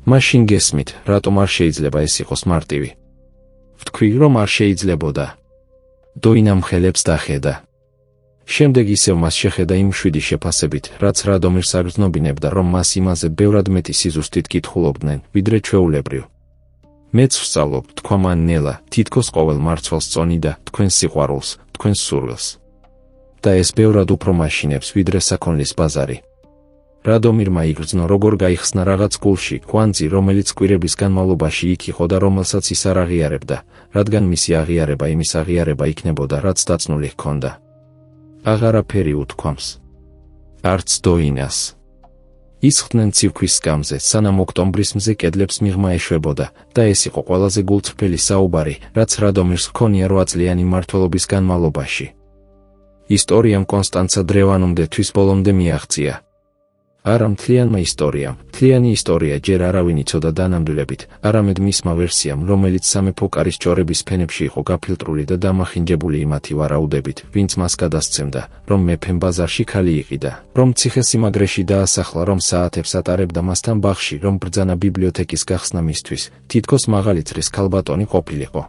მაშინ გესმით, რატომ არ შეიძლება ეს იყოს მარტივი? ვთქვი, რომ არ შეიძლებოდა. დოინამ ხელებს დახედა. შემდეგ ისევ მას შეხედა იმ შვიდი შეფასებით, რაც რადომირს აგრძნობინებდა, რომ მას იმაზე ბევრად მეტი სიზუსტით კითხულობდნენ, ვიდრე ჩვეულებრივ. მეც ვსწავლობ, თქვა მან ნელა, თითქოს ყოველ მარცვალს წონი და თქვენ სიყვარულს, თქვენ სურვილს. და ეს ბევრად უფრო მაშინებს, ვიდრე საქონლის ბაზარი. რადომირმა იგრძნო, როგორ გაიხსნა რაღაც გულში, კვანძი, რომელიც კვირების განმავლობაში იქ იყო და რომელსაც ის არ აღიარებდა, რადგან მისი აღიარება იმის აღიარება იქნებოდა, რაც დაცნული ჰქონდა. აღარაფერი უთქვამს. არც დოინას. ისხდნენ ცივქვის სკამზე, სანამ ოქტომბრის მზე კედლებს მიღმა ეშვებოდა, და ეს იყო ყველაზე გულწრფელი საუბარი, რაც რადომირს ჰქონია 8 წლიანი მმართველობის განმავლობაში. ისტორიამ კონსტანცა დრევანუმდე თვის ბოლომდე მიაღწია. არა მთლიანმა ისტორიამ, მთლიანი ისტორია ჯერ არავინ იცოდა დანამდვილებით, არამედ მისმა ვერსიამ, რომელიც სამეფო კარის ჭორების ფენებში იყო გაფილტრული და დამახინჯებული იმათი ვარაუდებით, ვინც მას გადასცემდა, რომ მეფემ ბაზარში ქალი იყიდა, რომ ციხესიმაგრეში დაასახლა, რომ საათებს ატარებდა მასთან ბაღში, რომ ბრძანა ბიბლიოთეკის გახსნა მისთვის, თითქოს მაღალი წრის ქალბატონი ყოფილიყო.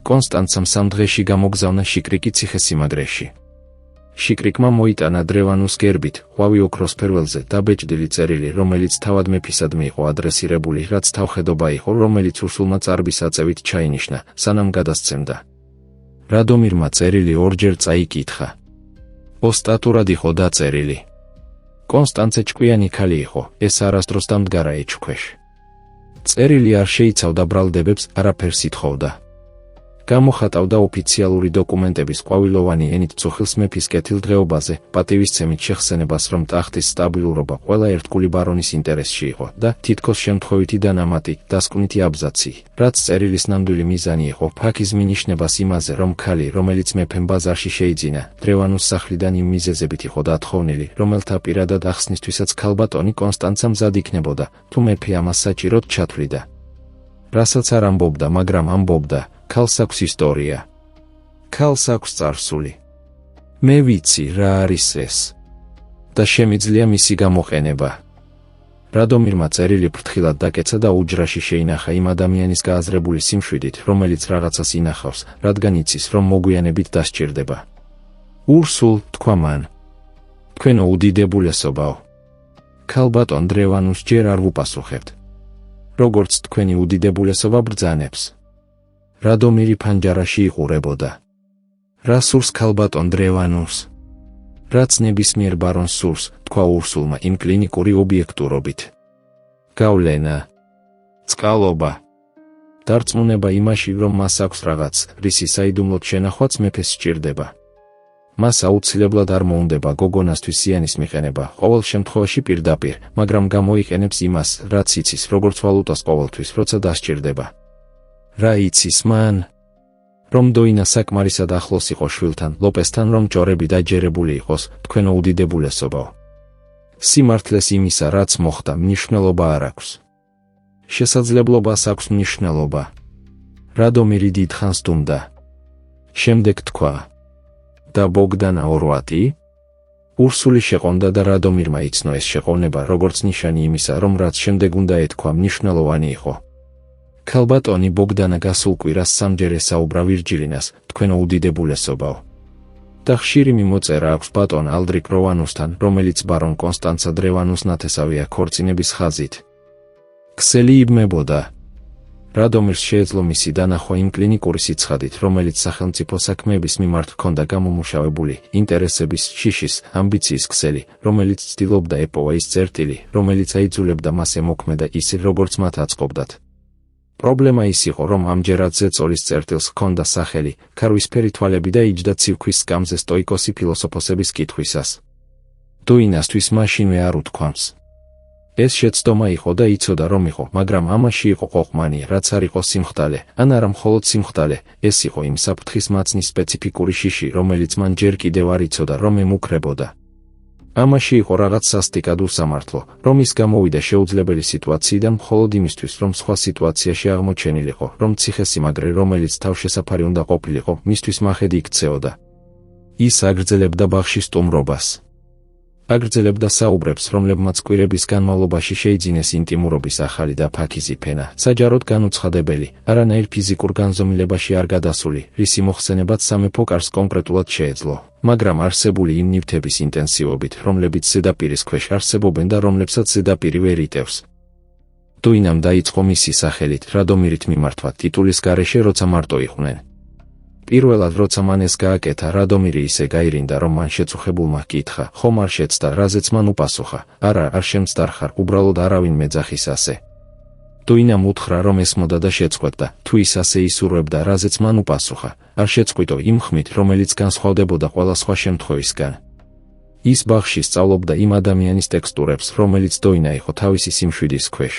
კონსტანცამ 3 დღეში გამოგზავნა შიკრიკი ციხესიმაგრეში. შიკრიკმა მოიტანა დრევანუს გერბით, ყვავი ოქროს ფერველზე დაბეჭდილი წერილი, რომელიც თავად მეფისადმი იყო ადრესირებული, რაც თავხედობა იყო, რომელიც ურსულმა წარბის აწევით ჩაინიშნა, სანამ გადასცემდა. რადომირმა წერილი ორჯერ წაიკითხა. ოსტატურად იყო დაწერილი. კონსტანცე ჭკვიანი ქალი იყო, ეს არასდროს დამდგარა ეჭქვეშ. წერილი არ შეიცავდა ბრალდებებს, არაფერს ითხოვდა. გამოხატავდა ოფიციალური დოკუმენტების ყვავილოვანი ენით წუხილს მეფის კეთილდღეობაზე, პატივისცემით შეხსენებას, რომ ტახტის სტაბილურობა ყველა ერთგული ბარონის ინტერესში იყო და თითქოს შემთხვევითი დანამატი, დასკვნითი აბზაცი, რაც წერილის ნამდვილი მიზანი იყო, ფაქიზ მინიშნებას იმაზე, რომ ქალი, რომელიც მეფემ ბაზარში შეიძინა, დრევანუს სახლიდან იმ მიზეზებით იყო დათხოვნილი, რომელთა პირადად ახსნისთვისაც ქალბატონი კონსტანცა მზად იქნებოდა, თუ მეფე ამას საჭიროდ ჩათვლიდა. რასაც არ ამბობდა, მაგრამ ამბობდა, ქალს აქვს ისტორია. ქალს აქვს წარსული. მე ვიცი, რა არის ეს. და შემიძლია მისი გამოყენება. რადომირმა წერილი ფრთხილად დაკეცა და უჯრაში შეინახა იმ ადამიანის გააზრებული სიმშვიდით, რომელიც რაღაცას ინახავს, რადგან იცის, რომ მოგვიანებით დასჭირდება. ურსულ, თქვა მან. თქვენო უდიდებულესობაო. ქალბატონ დრევანუს ჯერ არ ვუპასუხებთ. როგორც თქვენი უდიდებულესობა ბრძანებს. რადომირი ფანჯარაში იყურებოდა. რა სურს ქალბატონ დრევანუს? რაც ნებისმიერ ბარონს სურს, თქვა ურსულმა იმ კლინიკური ობიექტურობით. გავლენა. წყალობა. დარწმუნება იმაში, რომ მას აქვს რაღაც, რისი საიდუმლოდ შენახვაც მეფეს სჭირდება. მას აუცილებლად არ მოუნდება გოგონასთვის ზიანის მიყენება, ყოველ შემთხვევაში პირდაპირ, მაგრამ გამოიყენებს იმას, რაც იცის, როგორც ვალუტას ყოველთვის, როცა დასჭირდება. რა იცის მან? რომ დოინა საკმარისად ახლოს იყო შვილთან, ლოპესთან, რომ ჭორები დაჯერებული იყოს, თქვენო უდიდებულესობაო. სიმართლეს იმისა, რაც მოხდა, მნიშვნელობა არ აქვს. შესაძლებლობას აქვს მნიშვნელობა. რადომირი დიდხანს დუმდა. შემდეგ თქვა. და ბოგდანა ორვატი? ურსული შეყონდა და რადომირმა იცნო ეს შეყოვნება, როგორც ნიშანი იმისა, რომ რაც შემდეგ უნდა ეთქვა, მნიშვნელოვანი იყო. ქალბატონი ბოგდანა გასულ კვირას სამჯერ ესაუბრა ვირჯილინას, თქვენო უდიდებულესობაო. და ხშირი მიმოწერა აქვს ბატონ ალდრიკ როვანუსთან, რომელიც ბარონ კონსტანცა დრევანუს ნათესავია ქორწინების ხაზით. ქსელი იბმებოდა. რადომირს შეეძლო მისი დანახვა იმ კლინიკური სიცხადით, რომელიც სახელმწიფო საქმეების მიმართ ჰქონდა გამომუშავებული, ინტერესების, შიშის, ამბიციის ქსელი, რომელიც ცდილობდა ეპოვა ის წერტილი, რომელიც აიძულებდა მას ემოქმედა ისე, როგორც მათ აწყობდათ. პრობლემა ის იყო, რომ ამჯერად ზეწოლის წერტილს ჰქონდა სახელი, ქარვისფერი თვალები და იჯდა ცივქვის სკამზე სტოიკოსი ფილოსოფოსების კითხვისას. დოინასთვის მაშინვე არ უთქვამს. ეს შეცდომა იყო და იცოდა, რომ იყო, მაგრამ ამაში იყო ყოყმანი, რაც არ იყო სიმხდალე, ან არა მხოლოდ სიმხდალე, ეს იყო იმ საფრთხის მაცნის სპეციფიკური შიში, რომელიც მან ჯერ კიდევ არ იცოდა, რომ ემუქრებოდა. ამაში იყო რაღაც სასტიკად უსამართლო, რომ ის გამოვიდა შეუძლებელი სიტუაციიდან მხოლოდ იმისთვის, რომ სხვა სიტუაციაში აღმოჩენილიყო, რომ ციხესიმაგრე, რომელიც თავშესაფარი უნდა ყოფილიყო, მისთვის მახედი იქცეოდა. ის აგრძელებდა ბაღში სტუმრობას. აგრძელებდა საუბრებს, რომლებმაც კვირების განმავლობაში შეიძინეს ინტიმურობის ახალი და ფაქიზი ფენა, საჯაროდ განუცხადებელი, არანაირ ფიზიკურ განზომილებაში არ გადასული, რისი მოხსენებაც სამეფო კარს კონკრეტულად შეეძლო, მაგრამ არსებული იმ ნივთების ინტენსივობით, რომლებიც ზედაპირის ქვეშ არსებობენ და რომლებსაც ზედაპირი ვერ იტევს. დოინამ დაიწყო მისი სახელით, რადომირით მიმართვა, ტიტულის გარეშე, როცა მარტო იყვნენ. პირველად როცა მან ეს გააკეთა, რადომირი ისე გაირინდა, რომ მან შეწუხებულმა ჰკითხა, ხომ არ შეცდა, რაზეც მან უპასუხა, არა, არ შემწდარხარ, უბრალოდ არავინ მეძახის ასე. დოინამ უთხრა, რომ ესმოდა და შეწყვეტდა, თუ ის ასე ისურვებდა, რაზეც მან უპასუხა, არ შეწყვიტო იმ ხმით, რომელიც განსხვავდებოდა ყველა სხვა შემთხვევისგან. ის ბაღში სწავლობდა იმ ადამიანის ტექსტურებს, რომელიც დოინა იყო თავისი სიმშვიდის ქვეშ.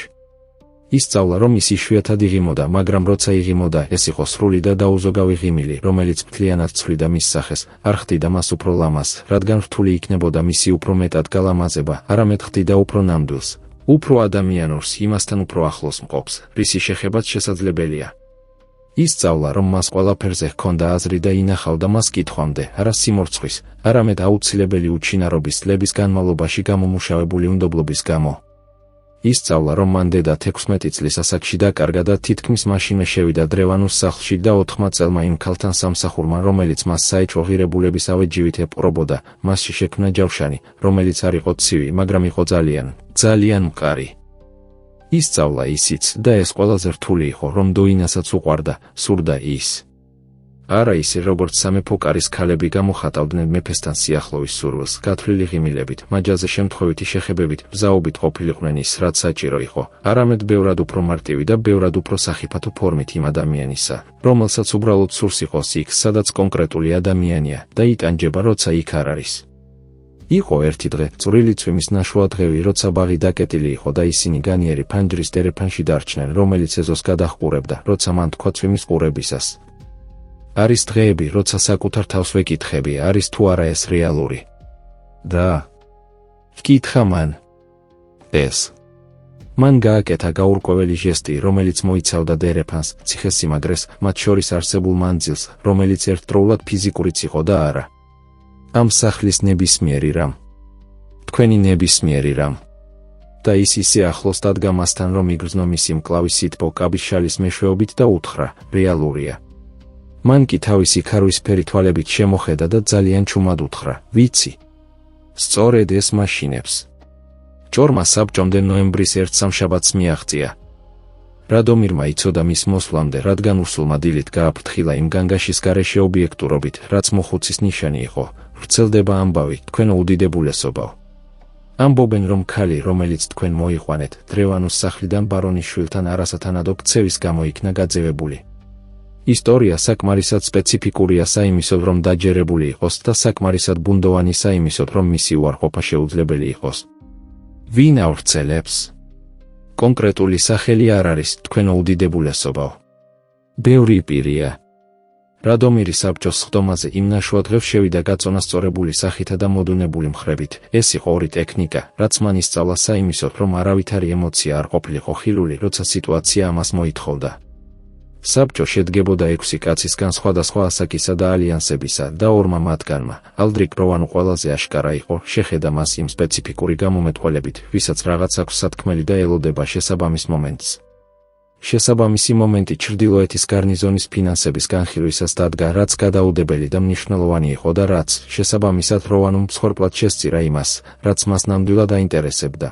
ისწავლა, რომ ის იშვიათად იღიმოდა, მაგრამ როცა იღიმოდა, ეს იყო სრული და დაუზოგავი ღიმილი, რომელიც მთლიანად ცვლიდა მის სახეს, არ ხდიდა მას უფრო ლამას, რადგან რთული იქნებოდა მისი უფრო მეტად გალამაზება, არამედ ხდიდა უფრო ნამდვილს, უფრო ადამიანურს, იმასთან უფრო ახლოს მყოფს, რისი შეხებაც შესაძლებელია. ისწავლა, რომ მას ყველაფერზე ჰქონდა აზრი და ინახავდა მას კითხვამდე, არა სიმორცხვის, არამედ აუცილებელი უჩინარობის წლების განმავლობაში გამომუშავებული უნდობლობის გამო. ისწავლა, რომ მან დედა 16 წლის ასაკში დაკარგა და თითქმის მაშინვე შევიდა დრევანუს სახლში და 4 წელმა იმ ქალთან სამსახურმა, რომელიც მას საეჭვო ღირებულებისავე ჯივით ეპყრობოდა, მასში შექმნა ჯავშანი, რომელიც არ იყო ცივი, მაგრამ იყო ძალიან მყარი. ისწავლა ისიც, და ეს ყველაზე რთული იყო, რომ დოინასაც უყვარდა, სურდა ის. არა ისე, როგორც სამეფო კარის ქალები გამოხატავდნენ მეფესთან სიახლოვის სურვილს, გათვლილი ღიმილებით, მაჯაზე შემთხვევითი შეხებებით, მზაობით ყოფილიყვნენ ის, რაც საჭირო იყო, არამედ ბევრად უფრო მარტივი და ბევრად უფრო სახიფათო ფორმით იმ ადამიანისა, რომელსაც უბრალოდ სურს იყოს იქ, სადაც კონკრეტული ადამიანია და იტანჯება, როცა იქ არ არის. იყო ერთი დღე, წვრილი წვიმის ნაშუა დღევი, როცა ბაღი დაკეტილი იყო და ისინი განიერი ფანჯრის დერეფანში დარჩნენ, რომელიც ეზოს გადაჰყურებდა, როცა მან თქვა წვიმის ყურებისას. არის დღეები, როცა საკუთარ თავს ვეკითხები, არის თუ არა ეს რეალური. და ვკითხა მან. ეს. მან გააკეთა გაურკვეველი ჟესტი, რომელიც მოიცავდა დერეფანს, ციხესიმაგრეს, მათ შორის არსებულ მანძილს, რომელიც ერთდროულად ფიზიკურიც იყო და არა. ამ სახლის ნებისმიერი რამ. თქვენი ნებისმიერი რამ. და ის ისე ახლოს დადგა მასთან, რომ იგრძნო მისი მკლავი სითბო კაბის შალის მეშვეობით და უთხრა, რეალურია. მან კი თავისი ქარვისფერი თვალებით შემოხედა და ძალიან ჩუმად უთხრა, ვიცი. სწორედ ეს მაშინებს. ჭორმა საბჭომდე ნოემბრის 1 სამშაბათს მიაღწია. რადომირმა იცოდა მის მოსვლამდე, რადგან უსულმა დილით გააფრთხილა იმ განგაშის გარეშე ობიექტურობით, რაც მოხუცის ნიშანი იყო, ვრცელდება ამბავი, თქვენო უდიდებულესობაო. ამბობენ, რომ ქალი, რომელიც თქვენ მოიყვანეთ, დრევანუს სახლიდან ბარონის შვილთან არასათანადო ქცევის გამო იქნა გაძევებული. ისტორია საკმარისად სპეციფიკურია საიმისოდ, რომ დაჯერებული იყოს და საკმარისად ბუნდოვანი საიმისოდ, რომ მისი უარყოფა შეუძლებელი იყოს. ვინ ავრცელებს? კონკრეტული სახელი არ არის, თქვენო უდიდებულესობაო. ბევრი პირია. რადომირი საბჭოს სხდომაზე იმ ნაშუა დღეს შევიდა გაწონასწორებული სახითა და მოდუნებული მხრებით. ეს იყო ორი ტექნიკა, რაც მან ისწავლა საიმისოდ, რომ არავითარი ემოცია არ ყოფილიყო ხილული, როცა სიტუაცია ამას მოითხოვდა. საბჭო შედგებოდა 6 კაცისგან სხვადასხვა ასაკისა და ალიანსებისა და ორმა მათგანმა, ალდრიკ როვანუ ყველაზე აშკარა იყო, შეხედა მას იმ სპეციფიკური გამომეტყველებით, ვისაც რაღაც აქვს სათქმელი და ელოდება შესაბამის მომენტს. შესაბამისი მომენტი ჩრდილოეთის გარნიზონის ფინანსების განხილვისას დადგა, რაც გადაუდებელი და მნიშვნელოვანი იყო და რაც, შესაბამისად როვანუმ მსხვერპლად შესწირა იმას, რაც მას ნამდვილად აინტერესებდა.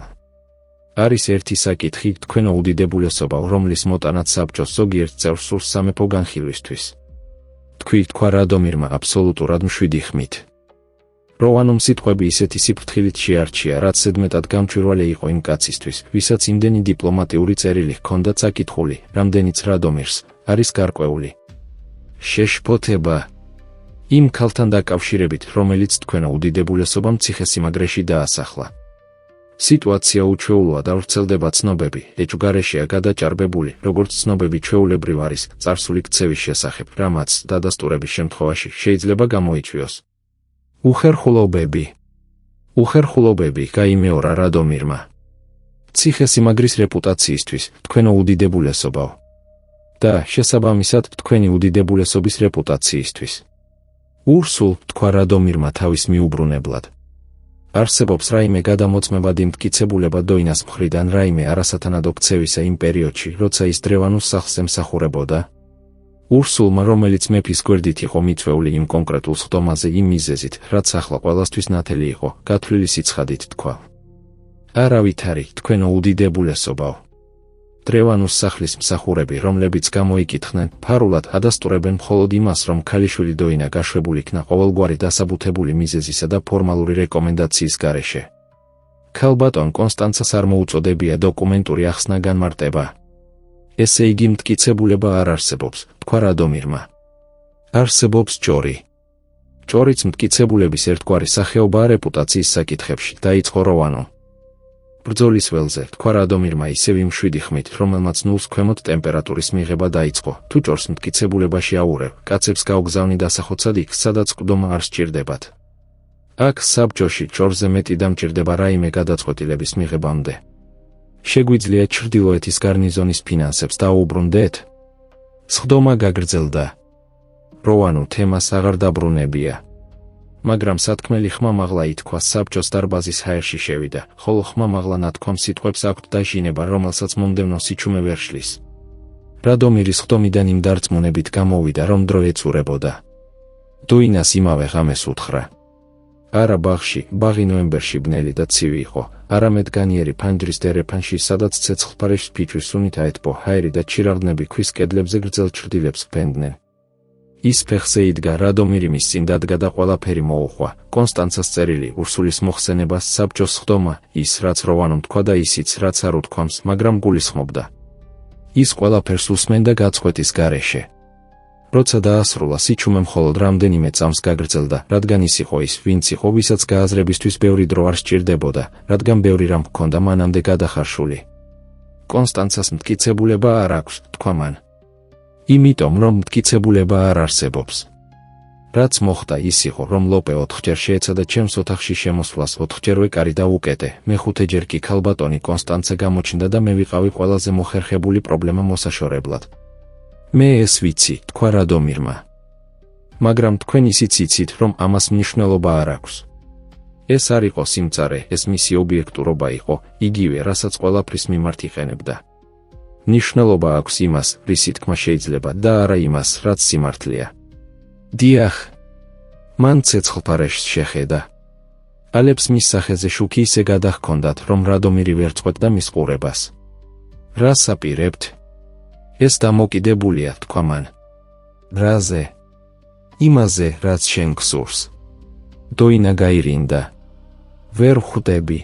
არის ერთი საკითხი, თქვენო უდიდებულესობაო, რომლის მოტანაც საბჭოს ზოგიერთ წევრს სურს სამეფო განხილვისთვის. თქვა რადომირმა აბსოლუტურად მშვიდი ხმით. როვანუმ სიტყვები ისეთი სიფრთხილით შეარჩია, რაც ზედმეტად გამჭვირვალე იყო იმ კაცისთვის, ვისაც იმდენი დიპლომატიური წერილი ჰქონდა წაკითხული, რამდენიც რადომირს არის გარკვეული. შეშფოთება იმ ქალთან დაკავშირებით, რომელიც თქვენო უდიდებულესობამ ციხესიმაგრეში დაასახლა. სიტუაცია უჩვეულოა და ვრცელდება ცნობები, ეჭვგარეშეა გადაჭარბებული, როგორც ცნობები ჩვეულებრივ არის, წარსული ქცევის შესახებ, რამაც დადასტურების შემთხვევაში შეიძლება გამოიწვიოს. უხერხულობები გაიმეორა რადომირმა. ციხესიმაგრის რეპუტაციისთვის, თქვენო უდიდებულესობაო. და, შესაბამისად, თქვენი უდიდებულესობის რეპუტაციისთვის. ურსულ, თქვა რადომირმა თავის მიუბრუნებლად. არსებობს რაიმე გადამოწმებად იმტკიცებულება დოინას მხრიდან რაიმე არასათანადო ქცევისა იმ პერიოდში, როცა ის დრევანუს სახლს ემსახურებოდა? ურსულმა, რომელიც მეფის გვერდით იყო მიწვეული იმ კონკრეტულ სხდომაზე იმ მიზეზით, რაც ახლა ყველასთვის ნათელი იყო, გათვლილი სიცხადით თქვა. არავითარი, თქვენო უდიდებულესობაო. დრევანუს სახლის მსახურები, რომლებიც გამოიკითხნენ, ფარულად ადასტურებენ მხოლოდ იმას, რომ ქალიშვილი დოინა გაშვებულ იქნა ყოველგვარი დასაბუთებული მიზეზისა და ფორმალური რეკომენდაციის გარეშე. ქალბატონ კონსტანცას არ მოუწოდებია დოკუმენტური ახსნა განმარტება. ესე იგი მტკიცებულება არ არსებობს, თქვა რადომირმა. არსებობს ჭორი. ჭორიც მტკიცებულების ერთგვარი სახეობაა რეპუტაციის საკითხებში, დაიწყო როვანუ. ბრძოლის ველზე, თქვა რადომირმა ისევ იმ მშვიდი ხმით, რომელმაც ნულს ქვემოთ ტემპერატურის მიღება დაიწყო, თუ ჭორს მტკიცებულებაში აურევ, კაცებს გაუგზავნი დასახოცად იქ, სადაც ყდომა არ სჭირდებათ. აქ საბჭოში ჭორზე მეტი დამჭირდება რაიმე გადაწყვეტილების მიღებამდე. შეგვიძლია ჩრდილოეთის გარნიზონის ფინანსებს დაუბრუნდეთ? სხდომა გაგრძელდა. როვანუ თემას აღარ დაბრუნებია. მაგრამ სათქმელი ხმამაღლა ითქვა საბჭოს დარბაზის ჰაერში შევიდა, ხოლო ხმამაღლა ნათქვამ სიტყვებს აქვთ დაჟინება, რომელსაც მომდევნო სიჩუმე ვერ შლის. რადომირის ხდომიდან იმ დარწმუნებით გამოვიდა, რომ დრო ეწურებოდა. დოინას იმავე ღამეს უთხრა. არა ბაღში, ბაღი ნოემბერში ბნელი და ცივი იყო, არამედ განიერი ფანჯრის დერეფანში, სადაც ცეცხლფარიშ ფიჭვის სუნით აეთბო ჰაერი და ჩირაღდნები ქვის კედლებზე გრძელ ჩრდილებს ჰფენდნენ. ის ფეხზე იდგა, რადომირი მის წინ დადგა და ყველაფერი მოუხვა. კონსტანცას წერილი ურსულის მოხსენებას საბჭოს ხდომა, ის რაც როვანომ თქვა და ისიც რაც არ უთქვამს, მაგრამ გულისხმობდა. ის ყველაფერს უსმენდა გაწყვეტის გარეშე. როცა დაასრულა სიჩუმე მხოლოდ რამდენიმე წამს გაგრძელდა, რადგან ის იყო ის, ვინც იყო, ვისაც გააზრებისთვის ბევრი დრო არ სჭირდებოდა, რადგან ბევრი რამ ჰქონდა მანამდე გადახარშული. კონსტანცას მტკიცებულება არ აქვს, თქვა მან. იმიტომ რომ მტკიცებულება არ არსებობს. რაც მოხდა ის იყო, რომ ლოპე 4-ჯერ შეეცადა ჩემს ოთახში შემოსვლას, 4-ჯერვე კარი დაუკეტე, მეხუთეჯერ კი ქალბატონი კონსტანცა გამოჩნდა და მე ვიყავი ყველაზე მოხერხებული პრობლემა მოსაშორებლად. მე ეს ვიცი, თქვა რადომირმა. მაგრამ თქვენ ისიც იცით, რომ ამას მნიშვნელობა არ აქვს. ეს არ იყო სიმწარე, ეს მისი ობიექტურობა იყო, იგივე, რასაც ყველაფრის მიმართ იყენებდა. მნიშვნელობა აქვს იმას, რისი თქმა შეიძლება და არა იმას, რაც სიმართლეა. დიახ. მან ცეცხლფარეშს შეხედა. ალებს მის სახეზე შუქი ისე გადაჰქონდათ, რომ რადომირი ვერ წყვეტდა მის ყურებას. რას აპირებთ? ეს დამოკიდებულია, თქვა მან. რაზე? იმაზე, რაც შენ გსურს. დოინა გაირინდა. ვერ ხვდები.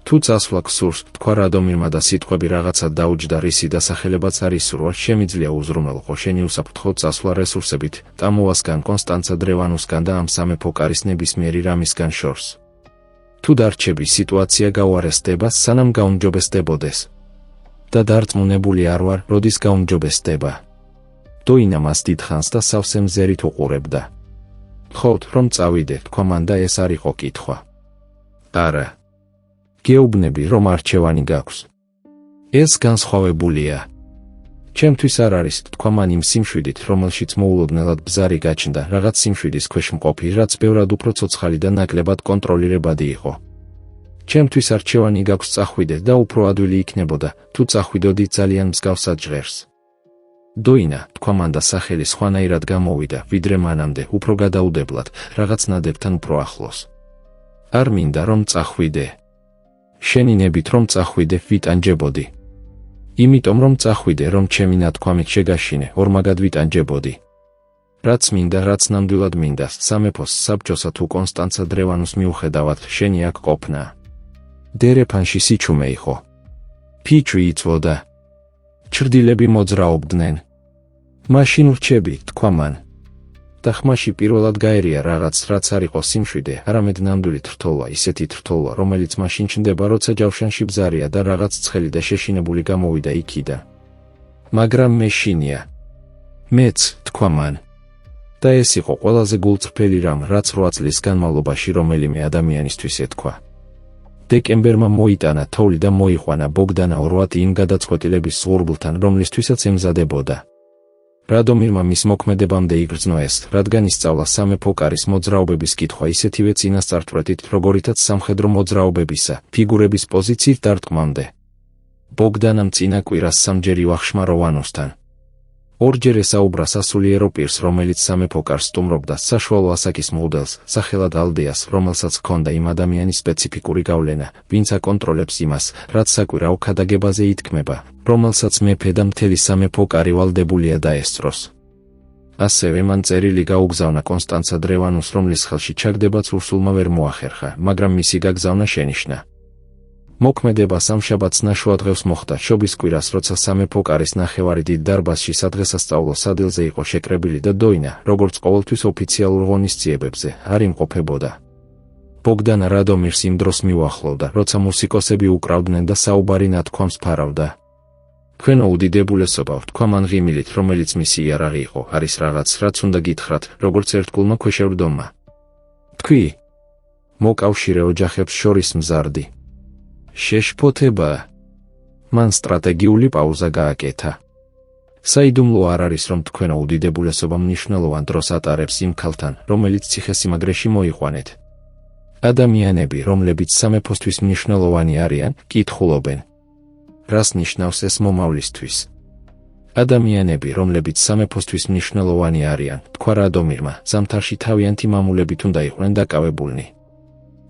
თუ წასვლა გსურს, თქვა რადომირმა და სიტყვები რაღაცა დაუჯდა, რისი დასახელებაც არ ისურვა, შემიძლია უზრუნველყო შენი უსაფრთხო წასვლა რესურსებით, ტამოვასგან, კონსტანცა დრევანუსგან და ამ სამეფო კარის ნებისმიერი რამისგან შორს. თუ დარჩები, სიტუაცია გაუარესდება, სანამ გაუმჯობესდებოდეს. და დარწმუნებული არ ვარ, როდის გაუმჯობესდება. დოინა მას დიდხანს და სავსე მზერით უყურებდა. ხოთ, რომ წავიდე, თქვა მან და ეს არ იყო კითხვა. არა. გეუბნები, რომ არჩევანი გაქვს. ეს განსხვავებულია. ჩემთვის არ არის, თქვა მან იმ სიმშვიდით, რომელშიც მოულოდნელად ბზარი გაჩნდა, რაღაც სიმშვიდის ქვეშ მყოფი, რაც ბევრად უფრო ცოცხალი და ნაკლებად კონტროლირებადი იყო. ჩემთვის არჩევანი გაქვს, წახვიდე და უფრო ადვილი იქნებოდა, თუ წახვიდოდი ძალიან მსგავსად ჟღერს. დოინა, თქვა მან და სახელი სხვანაირად გამოვიდა, ვიდრე მანამდე, უფრო გადაუდებლად, რაღაც ნადებთან უფრო ახლოს. არ მინდა რომ წახვიდე. შენი ნებით რომ წახვიდე, ვიტანჯებოდი. იმიტომ რომ წახვიდე, რომ ჩემი ნათქვამით შეგაშინე, ორმაგად ვიტანჯებოდი. რაც მინდა, რაც ნამდვილად მინდა, სამეფოს, საბჭოსა თუ კონსტანცა დრევანუს მიუხედავად, შენი აქ ყოფნა. დერეფანში სიჩუმე იყო. ფიჭვი იწვოდა. ჩრდილები მოძრაობდნენ. მაშინ ვრჩები, თქვა მან. და ხმაში პირველად გაერია რაღაც, რაც არ იყო სიმშვიდე, არამედ ნამდვილი თრთოლვა, ისეთი თრთოლვა, რომელიც მაშინ ჩნდება, როცა ჯავშანში ბზარია და რაღაც ცხელი და შეშინებული გამოვიდა იქიდან. მაგრამ მე შინია. მეც, თქვა მან. და ეს იყო ყველაზე გულწრფელი რამ, რაც 8 წლის განმავლობაში რომელიმე ადამიანისთვის ეთქვა. დეკემბერმა მოიტანა თოვლი და მოიყვანა ბოგდანა ორვატი იმ გადაწყვეტილების ზღურბლთან, რომლისთვისაც ემზადებოდა. რადომირმა მის მოქმედებამდე იგრძნო ეს, რადგან ისწავლა სამეფო კარის მოძრაობების კითხვა ისეთივე წინასწარტვრეთით, როგორითაც სამხედრო მოძრაობებისა, ფიგურების პოზიციით დარტყმამდე. ბოგდანამ წინა კვირას სამჯერ ივახშმა როვანოსთან. ორჯერ ესაუბრა სასულიერო პირს, რომელიც სამეფო კარს სტუმრობდა, საშუალო ასაკის მღვდელს, სახელად ალდეას, რომელსაც ჰქონდა იმ ადამიანის სპეციფიკური გავლენა, ვინც აკონტროლებს იმას, რაც საკვირაო ქადაგებაზე ითქმება, რომელსაც მეფე და მთელი სამეფო კარი ვალდებულია დაესწროს. ასევე მან წერილი გაუგზავნა კონსტანცა დრევანუს, რომლის ხელში ჩაგდებაც ურსულმა ვერ მოახერხა, მაგრამ მისი გაგზავნა შენიშნა. მოქმედება სამშაბათს ნაშუადღევს მოხდა, შობის კვირას, როცა სამეფო კარის ნახევარი დიდ დარბაზში სადღესასწაულო სადილზე იყო შეკრებილი და დოინა, როგორც ყოველთვის ოფიციალურ ღონისძიებებზე, არ იმყოფებოდა. ბოგდანა რადომირს იმ დროს მიუახლოვდა, როცა მუსიკოსები უკრავდნენ და საუბარი ნათქვამს ფარავდა. თქვენო უდიდებულესობა, თქვა მან ღიმილით, რომელიც მისი იარაღი იყო, არის რაღაც, რაც უნდა გითხრათ, როგორც ერთგულმა ქვეშევრდომმა. თქვი, მოკავშირე ოჯახებს შორის მზარდი. შეშფოთება. მან სტრატეგიული პაუზა გააკეთა. საიდუმლო არ არის, რომ თქვენო უდიდებულესობა მნიშვნელოვან დროს ატარებს იმ ქალთან, რომელიც ციხესიმაგრეში მოიყვანეთ. ადამიანები, რომლებიც სამეფოსთვის მნიშვნელოვანი არიან, კითხულობენ. რას ნიშნავს ეს მომავლისთვის? ადამიანები, რომლებიც სამეფოსთვის მნიშვნელოვანი არიან, თქვა რადომირმა, ზამთარში თავიანთი მამულებით უნდა იყვნენ დაკავებულნი.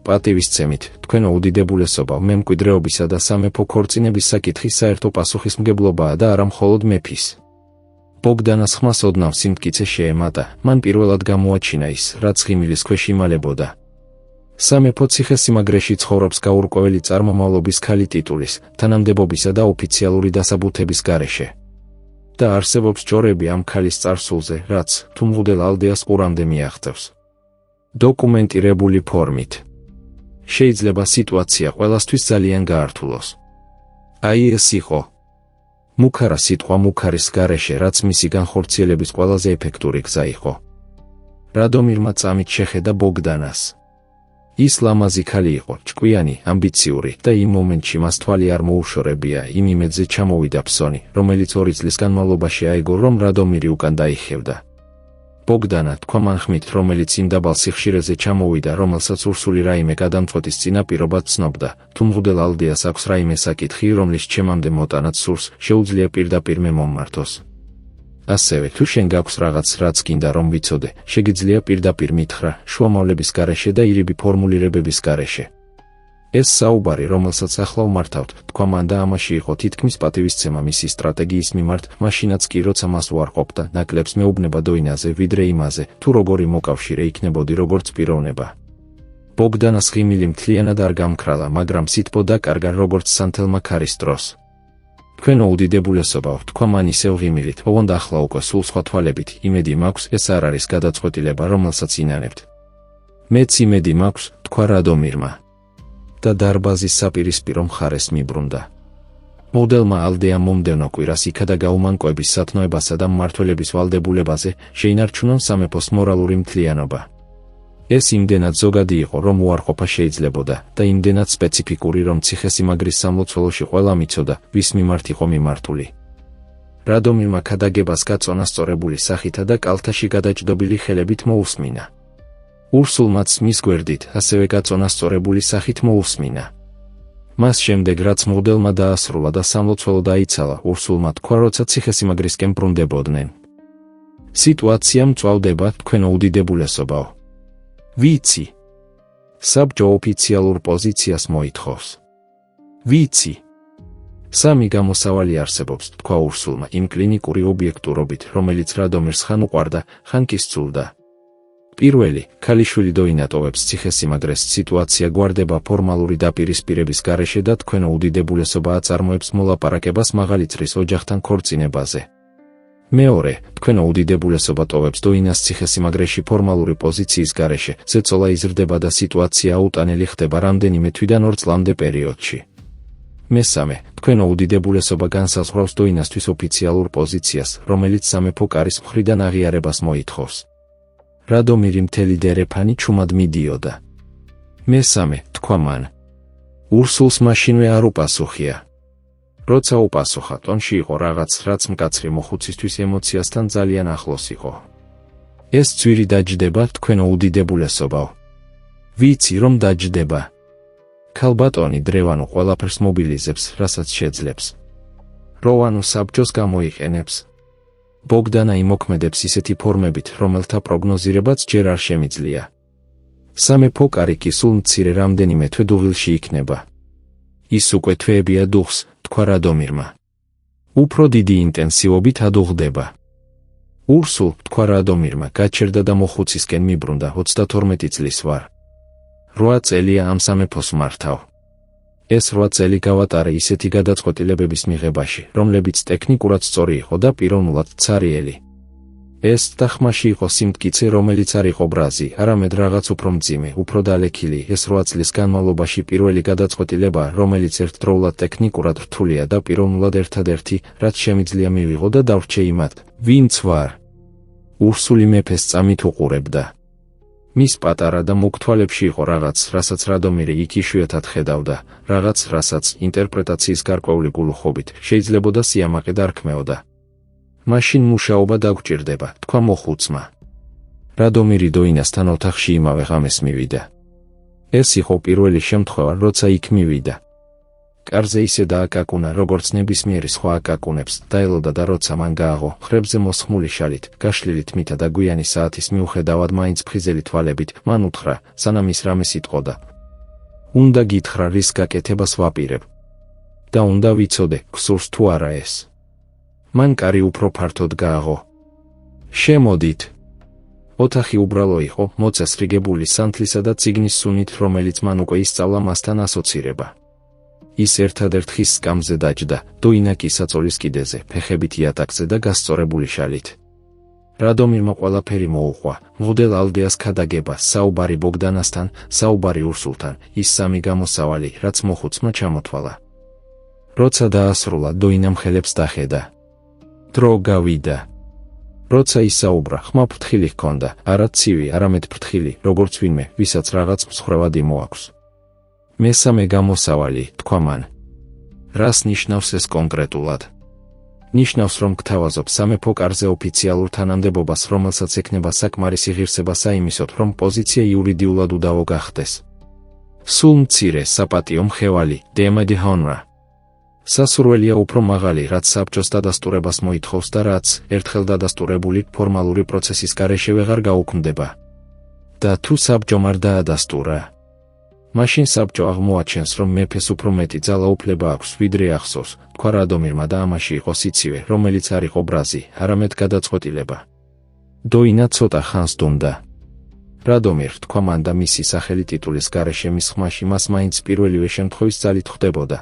პატივისცემით, თქვენო უდიდებულესობა, მემკვიდრეობისა და სამეფო ქორწინების საკითხის საერთო პასუხისმგებლობაა და არა მხოლოდ მეფის. ბოგდანას ხმას ოდნავ სიმტკიცე შეემატა, მან პირველად გამოაჩინა ის, რაც ღიმილის ქვეშ იმალებოდა. სამეფო ციხესიმაგრეში ცხოვრობს გაურკვეველი წარმომავლობის ქალი ტიტულის, თანამდებობისა და ოფიციალური დასაბუთების გარეშე. და არსებობს ჭორები ამ ქალის წარსულზე, რაც თუმღუდელ ალდეას ყურამდე მიაღწევს. დოკუმენტირებული ფორმით. შეიძლება სიტუაცია ყველასთვის ძალიან გაართულოს. აი ეს იყო. მუქარა სიტყვა მუქარის გარეშე, რაც მისი განხორციელების ყველაზე ეფექტური გზა იყო. რადომირმა წამით შეხედა ბოგდანას. ის ლამაზი ქალი იყო, ჭკვიანი, ამბიციური და იმ მომენტში მას თვალი არ მოუშორებია იმ იმედზე ჩამოვიდა ფსონი, რომელიც 2 წლის განმავლობაში აიგო, რომ რადომირი უკან დაიხევდა. ბოგდანა თქვა მან ხმით, რომელიც იმ დაბალ სიხშირეზე ჩამოვიდა, რომელსაც ურსული რაიმე გადამწყვეტის წინაპირობად ცნობდა, თუმღუდელ ალდეას აქვს რაიმე საკითხი, რომლის ჩემამდე მოტანაც სურს, შეუძლია პირდაპირ მე მომმართოს. ასევე თუ შენ გაქვს რაღაც, რაც გინდა რომ ვიცოდე, შეგიძლია პირდაპირ მითხრა, შუამავლების გარეშე და ირიბი ფორმულირებების გარეშე. ეს საუბარი, რომელსაც ახლა ვმართავთ, თქვა მან და ამაში იყო თითქმის პატივისცემა მისი სტრატეგიის მიმართ, მაშინაც კი როცა მას უარყოფდა, ნაკლებს მეუბნება დოინაზე, ვიდრე იმაზე, თუ როგორი მოკავშირე იქნებოდი როგორც პიროვნება. ბოგდანას ღიმილი მთლიანად არ გამქრალა, მაგრამ სითბო დაკარგა როგორც სანთელმა ქარის დროს. თქვენო უდიდებულესობაო, თქვა მან ისევ ღიმილით, ოღონდ ახლა უკვე სულ სხვა თვალებით, იმედი მაქვს, ეს არ არის გადაწყვეტილება, რომელსაც ინანებთ. მეც იმედი მაქვს, თქვა რადომირმა. და დარბაზის საპირისპირო მხარეს მიბრუნდა. მოდელმა ალდეა მომდევნო კვირას იქადა გაუმანკვების სათნოებასა და მმართველების ვალდებულებაზე, შეინარჩუნონ სამეფოს მორალური მთლიანობა. ეს იმდენად ზოგადი იყო, რომ უარყოფა შეიძლებოდა და იმდენად სპეციფიკური, რომ ციხესიმაგრის სამლოცველოში ყველა მიცოდა, ვის მიმართ იყო მიმართული. რადომირმა ქადაგებას გაწონასწორებული სახითა და კალთაში გადაჭდობილი ხელებით მოусმინა. ურსულმაც მის გვერდით, ასევე გაწონასწორებული სახით მოусმინა. მას შემდეგ რაც მოდელმა დაასრულა და სამლოცველო დაიცალა, ურსულმა თქვა, როცა ციხესიმაგრისკენ ბრუნდებოდნენ. სიტუაცია მწვავდება, თქვენო უდიდებულესობაო. ვიცი. საბჭო ოფიციალურ პოზიციას მოითხოვს. ვიცი. სამი გამოსავალი არსებობს, თქვა ურსულმა იმ კლინიკური ობიექტურობით, რომელიც რადომირს ხან უყვარდა, ხან კი სძულდა. პირველი, ქალიშვილი დოინა ტოვებს ციხესიმაგრეს, სიტუაცია გვარდება ფორმალური დაპირისპირების გარეშე და თქვენო უდიდებულესობა აწარმოებს მოლაპარაკებას მაღალი წრის ოჯახთან ქორწინებაზე. მეორე, თქვენო უდიდებულესობა ტოვებს დოინას ციხესიმაგრეში ფორმალური პოზიციის გარეშე, ზეწოლა იზრდება და სიტუაცია აუტანელი ხდება რამდენიმე თვიდან 2 წლამდე პერიოდში. მესამე, თქვენო უდიდებულესობა განსაზღვრავს დოინასთვის ოფიციალურ პოზიციას, რომელიც სამეფო კარის მხრიდან აღიარებას მოითხოვს. რადომირი მთელი დერეფანი ჩუმად მიდიოდა. მესამე, თქვა მან. ურსულს მაშინვე არ უპასუხია. როცა უპასუხა, ტონში იყო რაღაც, რაც მკაცრი მოხუცისთვის ემოციასთან ძალიან ახლოს იყო. ეს ძვირი დაჯდება, თქვენო უდიდებულესობაო. ვიცი, რომ დაჯდება. ქალბატონი დრევანო ყველაფერს მობილიზებს, რასაც შეძლებს. როვანო საბჭოს გამოიყენებს. ბოგდანა იმოქმედებს ისეთი ფორმებით, რომელთა პროგნოზირებაც ჯერ არ შემიძლია. სამეფო კარი კი სულ მცირე რამდენიმე თვე დუღილში იქნება. ის უკვე თვეებია დუღს, თქვა რადომირმა. უფრო დიდი ინტენსივობით ადუღდება. ურსულ, თქვა რადომირმა, გაჩერდა და მოხუცისკენ მიბრუნდა, 32 წლის ვარ. 8 წელია ამ სამეფოს მართავ. ეს 8 წელი გავატარე ისეთი გადაწყვეტილებების მიღებაში, რომლებიც ტექნიკურად სწორი იყო და პიროვნულად ცარიელი. ეს თახმაში იყო სიმტკიცე, რომელიც არ იყო ბრაზი, არამედ რაღაც უფრო მძიმე, უფრო დალექილი. ეს 8 წლის განმავლობაში პირველი გადაწყვეტილება, რომელიც ერთდროულად ტექნიკურად რთულია და პიროვნულად ერთადერთი, რაც შემიძლია მივიღო და დავრჩე იმათ, ვინც ვარ. ურსული მეფეს წამით უყურებდა. მის პატარა და მუქ თვალებში იყო რაღაც, რასაც რადომირი იქ იშვიათად ხედავდა, რაღაც, რასაც ინტერპრეტაციის გარკვეული გულუხობით შეიძლებოდა სიამაყე დარქმეოდა. მაშინ მუშაობა დაგჭირდება, თქვა მოხუცმა. რადომირი დოინასთან ოთახში იმავე ღამეს მივიდა. ეს იყო პირველი შემთხვევა, როცა იქ მივიდა. კარზე ისე დააკაკუნა, როგორც ნებისმიერი სხვა აკაკუნებს, დაელოდა და როცა მან გააღო, ხრებზე მოსხმული შალით, გაშლილი თმითა და გვიანი საათის მიუხედავად მაინც ფხიზელი თვალებით, მან უთხრა, სანამ ის რამე სიტყოდა. უნდა გითხრა, რის გაკეთებას ვაპირებ. და უნდა ვიცოდე, გსურს თუ არა ეს. მან კარი უფრო ფართოდ გააღო. შემოდით. ოთახი უბრალო იყო, მოწესრიგებული სანთლისა და წიგნის სუნით, რომელიც მან უკვე ისწავლა მასთან ასოცირება. ის ერთადერთ ხის სკამზე დაჯდა, დოინა კი საწოლის კიდეზე, ფეხებით იატაკზე და გასწორებული შალით. რადომირმა ყველაფერი მოუყვა, მღვდელ ალდეას ქადაგება, საუბარი ბოგდანასთან, საუბარი ურსულთან, ის სამი გამოსავალი, რაც მოხუცმა ჩამოთვალა. როცა დაასრულა, დოინამ ხელებს დახედა. დრო გავიდა. როცა ისაუბრა, ხმა ფრთხილი ჰქონდა, არა ცივი, არამედ ფრთხილი, როგორც ვინმე, ვისაც რაღაც მსხვერპლად მოაქვს. მესამე გამოსავალი, თქვა მან. რას ნიშნავს ეს კონკრეტულად? ნიშნავს, რომ გთავაზობ სამეფო კარზე ოფიციალურ თანამდებობას, რომელსაც ექნება საკმარისი ღირსება საიმისოდ, რომ პოზიცია იურიდიულად უდავო გახდეს. სულ მცირე, საპატიო მხევალი, დემა დი ჰონრა. სასურველია უფრო მაღალი, რაც საბჭოს დადასტურებას მოითხოვს და რაც, ერთხელ დადასტურებული, ფორმალური პროცესის გარეშე ვეღარ გაუქმდება. და თუ საბჭომ არ დაადასტურა, მაშინ საბჭო აღმოაჩენს, რომ მეფეს უფრო მეტი ძალაუფლება აქვს, ვიდრე ახსოვს, თქვა რადომირმა და ამაში იყო სიცივე, რომელიც არ იყო ბრაზი, არამედ გადაწყვეტილება. დოინა ცოტა ხანს დუმდა. რადომირ, თქვა მან და მისი სახელი ტიტულის გარეშე მის ხმაში მას მაინც პირველივე შემთხვევის ძალით ხვდებოდა.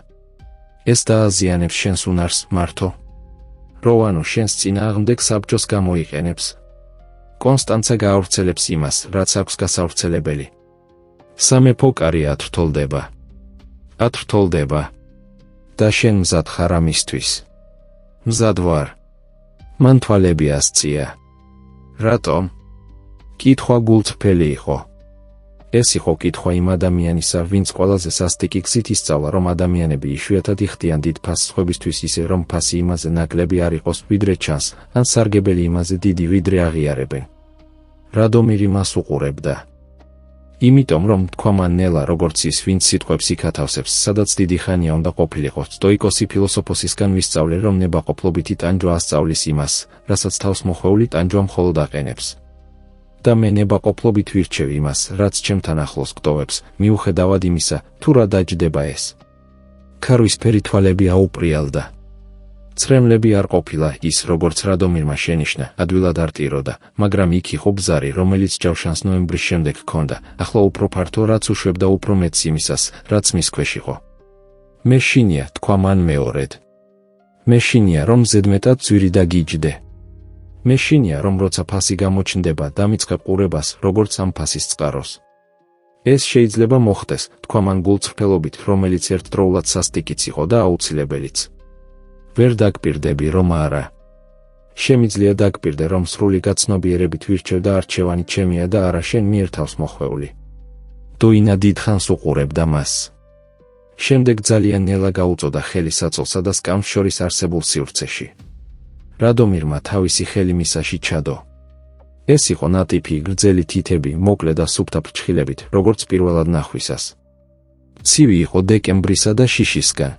ეს დააზიანებს შენს უნარს, მართო? როვანო შენს წინააღმდეგ საბჭოს გამოიყენებს. კონსტანცა გაავრცელებს იმას, რაც აქვს გასავრცელებელი. სამეფო კარი ათრთოლდება. ათრთოლდება. და შენ მზად ხარ ამისთვის? მზად ვარ. მან თვალები ასწია. რატომ? კითხვა გულწრფელი იყო. ეს იყო კითხვა იმ ადამიანისა, ვინც ყველაზე სასტიკი გზით ისწავლა, რომ ადამიანები იშვიათად იხდიან დიდ ფასს სხვებისთვის ისე, რომ ფასი იმაზე ნაკლები არ იყოს, ვიდრე ჩანს, ან სარგებელი იმაზე დიდი, ვიდრე აღიარებენ. რადომირი მას უყურებდა. იმიტომ რომ თქვა მან ნელა, როგორც ის, ვინც სიტყვებს იქათავსებს, სადაც დიდი ხანია უნდა ყოფილიყო, სტოიკოსი ფილოსოფოსისგან ვისწავლე, რომ ნებაყოფლობითი ტანჯვა ასწავლის იმას, რასაც თავს მოხვეული ტანჯვა მხოლოდ აყენებს. და მე ნებაყოფლობით ვირჩევ იმას, რაც ჩემთან ახლოს გტოვებს, მიუხედავად იმისა, თუ რა დაჯდება ეს. ქარვისფერი თვალები აუპრიალდა. წრემლები არ ყოფილა ის, როგორც რადომირმა შენიშნა, ადვილად არ ტიროდა, მაგრამ იქ იყო ბზარი, რომელიც ჯავშანს ნოემბრის შემდეგ ჰქონდა, ახლა უფრო ფართო, რაც უშვებდა უფრო მეტს იმისას, რაც მის ქვეშ იყო. მეშინია, თქვა მან მეორედ. მეშინია, რომ ზედმეტად ძვირი დაგიჯდე. მეშინია, რომ როცა ფასი გამოჩნდება, დამიწყებ ყურებას, როგორც ამ ფასის წყაროს. ეს შეიძლება მოხდეს, თქვა მან გულწრფელობით, რომელიც ერთდროულად სასტიკიც იყო და აუცილებელიც. ვერ დაგპირდები, რომ არა. შემიძლია დაგპირდე, რომ სრული გაცნობიერებით ვირჩევ და არჩევანი ჩემია და არა შენ მიერ თავს მოხვეული. დოინა დიდხანს უყურებდა მას. შემდეგ ძალიან ნელა გაუწოდა ხელი საწოლსა და სკამს შორის არსებულ სივრცეში. რადომირმა თავისი ხელი მისაში ჩადო. ეს იყო ნატიფი, გრძელი თითები, მოკლე და სუფთა ფრჩხილებით, როგორც პირველად ნახვისას. ცივი იყო დეკემბრისა და შიშისგან.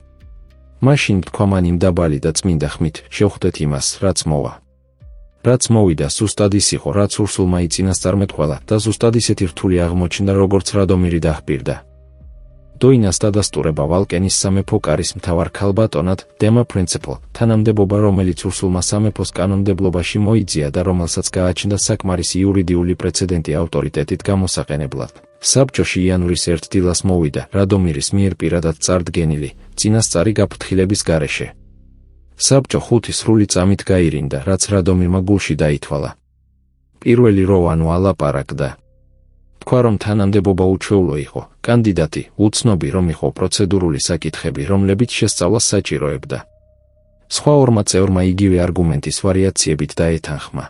მაშინ თქვა მან იმ დაბალი და წმინდა ხმით, შევხვდეთ იმას, რაც მოვა. რაც მოვიდა, ზუსტად ის იყო, რაც ურსულმა იწინასწარმეტყველა და ზუსტად ისეთი რთული აღმოჩნდა, როგორც რადომირი დაჰპირდა. დოინას დადასტურება ვალკენის სამეფო კარის მთავარ ქალბატონად, დემა პრინციპლ, თანამდებობა, რომელიც ურსულმა სამეფოს კანონმდებლობაში მოიძია და რომელსაც გააჩნდა საკმარისი იურიდიული პრეცედენტი ავტორიტეტით გამოსაყენებლად. საბჭოში იანვრის 1 დილას მოვიდა, რადომირის მიერ პირადად წარდგენილი, წინასწარი გაფრთხილების გარეშე. საბჭო 5 სრული წამით გაირინდა, რაც რადომირმა გულში დაითვალა. პირველი როვანო ალაპარაკდა. თქვა, რომ თანამდებობა უჩვეულო იყო, კანდიდატი, უცნობი რომ იყო პროცედურული საკითხები, რომლებიც შესწავლას საჭიროებდა. სხვა ორმა წევრმა იგივე არგუმენტის ვარიაციებით დაეთანხმა.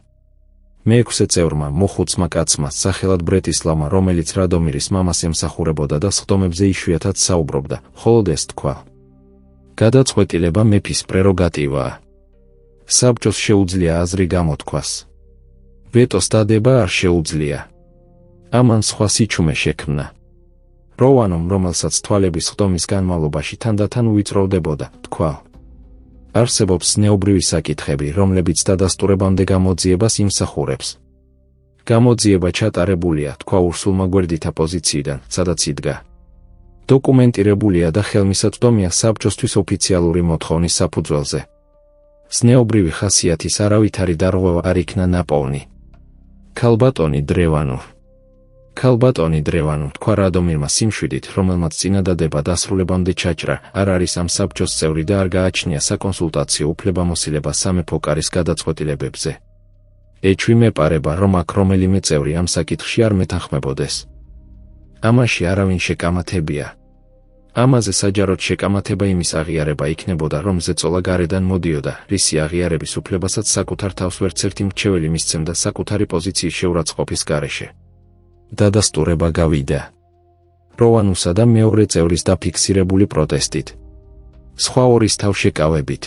მეექვსე წევრმა, მოხუცმა კაცმა, სახელად ბრეტისლავმა, რომელიც რადომირის მამას ემსახურებოდა და სხდომებზე იშვიათად საუბრობდა, მხოლოდ ეს თქვა. გადაწყვეტილება მეფის პრეროგატივაა. საბჭოს შეუძლია აზრი გამოთქვას. ვეტოს დადება არ შეუძლია. ამან სხვა სიჩუმე შექმნა. როვანომ, რომელსაც თვალების სხდომის განმავლობაში თანდათან უვიწროვდებოდა, თქვა. არსებობს ზნეობრივი საკითხები, რომლებიც დადასტურებამდე გამოძიებას იმსახურებს. გამოძიება ჩატარებულია, თქვა ურსულმა გვერდითა პოზიციიდან, სადაც იდგა. დოკუმენტირებულია და ხელმისაწვდომია საბჭოსთვის ოფიციალური მოთხოვნის საფუძველზე. ზნეობრივი ხასიათის არავითარი დარღვევა არ იქნა ნაპოვნი. ქალბატონი დრევანო. ქალბატონი დრევანო, თქვა რადომირმა სიმშვიდით, რომელმაც წინადადება დასრულებამდე ჩაჭრა, არ არის ამ საბჭოს წევრი და არ გააჩნია საკონსულტაციო უფლებამოსილება სამეფო კარის გადაწყვეტილებებზე. ეჩვი მეპარება, რომ აქ რომელიმე წევრი ამ საკითხში არ მეთანხმებოდეს. ამაში არავინ შეკამათებია. ამაზე საჯაროდ შეკამათება იმის აღიარება იქნებოდა, რომ ზეწოლა გარედან მოდიოდა, რისი აღიარების უფლებასაც საკუთარ თავს ვერცერთი მრჩეველი მისცემდა საკუთარი პოზიციის შეურაცხყოფის გარეშე. დადასტურება გავიდა. როვანუსა და მეორე წევრის დაფიქსირებული პროტესტით. სხვა ორის თავშეკავებით.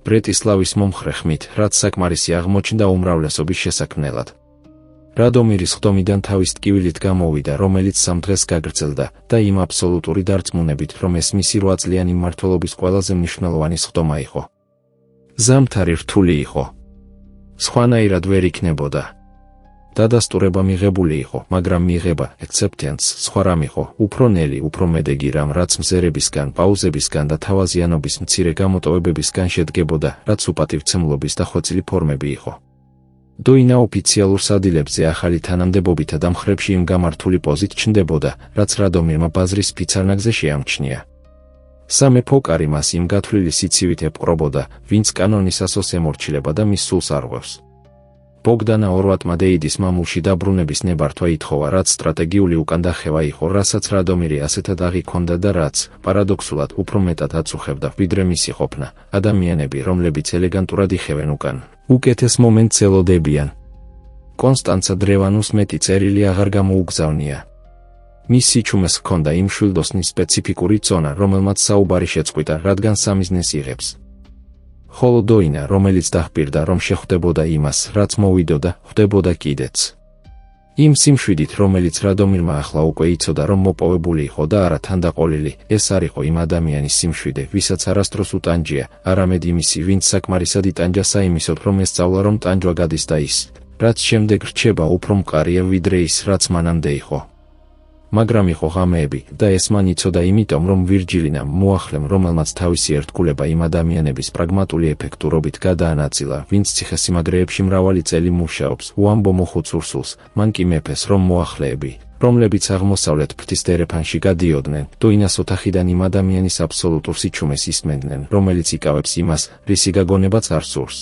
ბრეტისლავის მომხრე ხმით, რაც საკმარისი აღმოჩნდა უმრავლესობის შესაქმნელად. რადომირის ხდომიდან თავის ტკივილით გამოვიდა, რომელიც 3 დღეს გაგრძელდა და იმ აბსოლუტური დარწმუნებით, რომ ეს მისი 8 წლიანი მმართველობის ყველაზე მნიშვნელოვანი ხდომა იყო. ზამთარი რთული იყო. სხვანაირად ვერ იქნებოდა. დადასტურება მიღებული იყო, მაგრამ მიღება, acceptance, სხვა რამ იყო, უფრო ნელი, უფრო მედეგი რამ, რაც მზერებისგან, პაუზებისგან და თავაზიანობის მცირე გამოტოვებებისგან შედგებოდა, რაც უპატივცემლობის დახვეწილი ფორმები იყო. დოინა ოფიციალურ სადილებზე ახალი თანამდებობითა და მხრებში იმ გამართული პოზით ჩნდებოდა, რაც რადომირმა ბაზრის ფიცარნაგზე შეამჩნია. სამეფო კარი მას იმ გათვლილი სიცივით ეპყრობოდა, ვინც კანონის ასოს ემორჩილება და მის სულს არღვევს. ბოგდანა ორვატმადეიდის მამულში დაბრუნების ნებართვა ითხოვა, რაც სტრატეგიული უკანდახევა იყო, რასაც რადომირი ასეთად აღიქონდა და რაც, პარადოქსულად, უფრო მეტად აწუხებდა, ვიდრე მისი ყოფნა. ადამიანები, რომლებიც ელეგანტურად იხევენ უკან, უკეთეს მომენტს ელოდებიან. კონსტანცა დრევანუს მეტი წერილი აღარ გამოუგზავნია. მის სიჩუმეს ჰქონდა იმ შვილდოსნის სპეციფიკური წონა, რომელმაც საუბარი შეწყვიტა, რადგან სამიზნეს იღებს. ხოლო დოინა, რომელიც დახპირდა, რომ შეხვდებოდა იმას, რაც მოვიდოდა, ხვდებოდა კიდეც. იმ სიმშვიდით, რომელიც რადომირმა ახლა უკვე იცოდა, რომ მოპოვებული იყო და არა თანდაყოლილი, ეს არ იყო იმ ადამიანის სიმშვიდე, ვისაც არასდროს უტანჯია, არამედ იმისი, ვინც საკმარისად იტანჯა საიმისოდ, რომ ესწავლა, რომ ტანჯვა გადის და ის, რაც შემდეგ რჩება, უფრო მყარია, ვიდრე ის, რაც მანამდე იყო. მაგრამ იყო ღამეები და ეს მან იცოდა იმიტომ, რომ ვირჯილინამ მოახლემ, რომელმაც თავისი ერთგულება იმ ადამიანების პრაგმატული ეფექტურობით გადაანაწილა, ვინც ციხესიმაგრეებში მრავალი წელი მუშაობს, უამბო მოხუცურ სულს, მან კი მეფეს, რომ მოახლეები, რომლებიც აღმოსავლეთ ფრთის დერეფანში გადიოდნენ, დოინას ოთახიდან იმ ადამიანის აბსოლუტურ სიჩუმეს ისმენდნენ, რომელიც იკავებს იმას, რისი გაგონებაც არ სურს.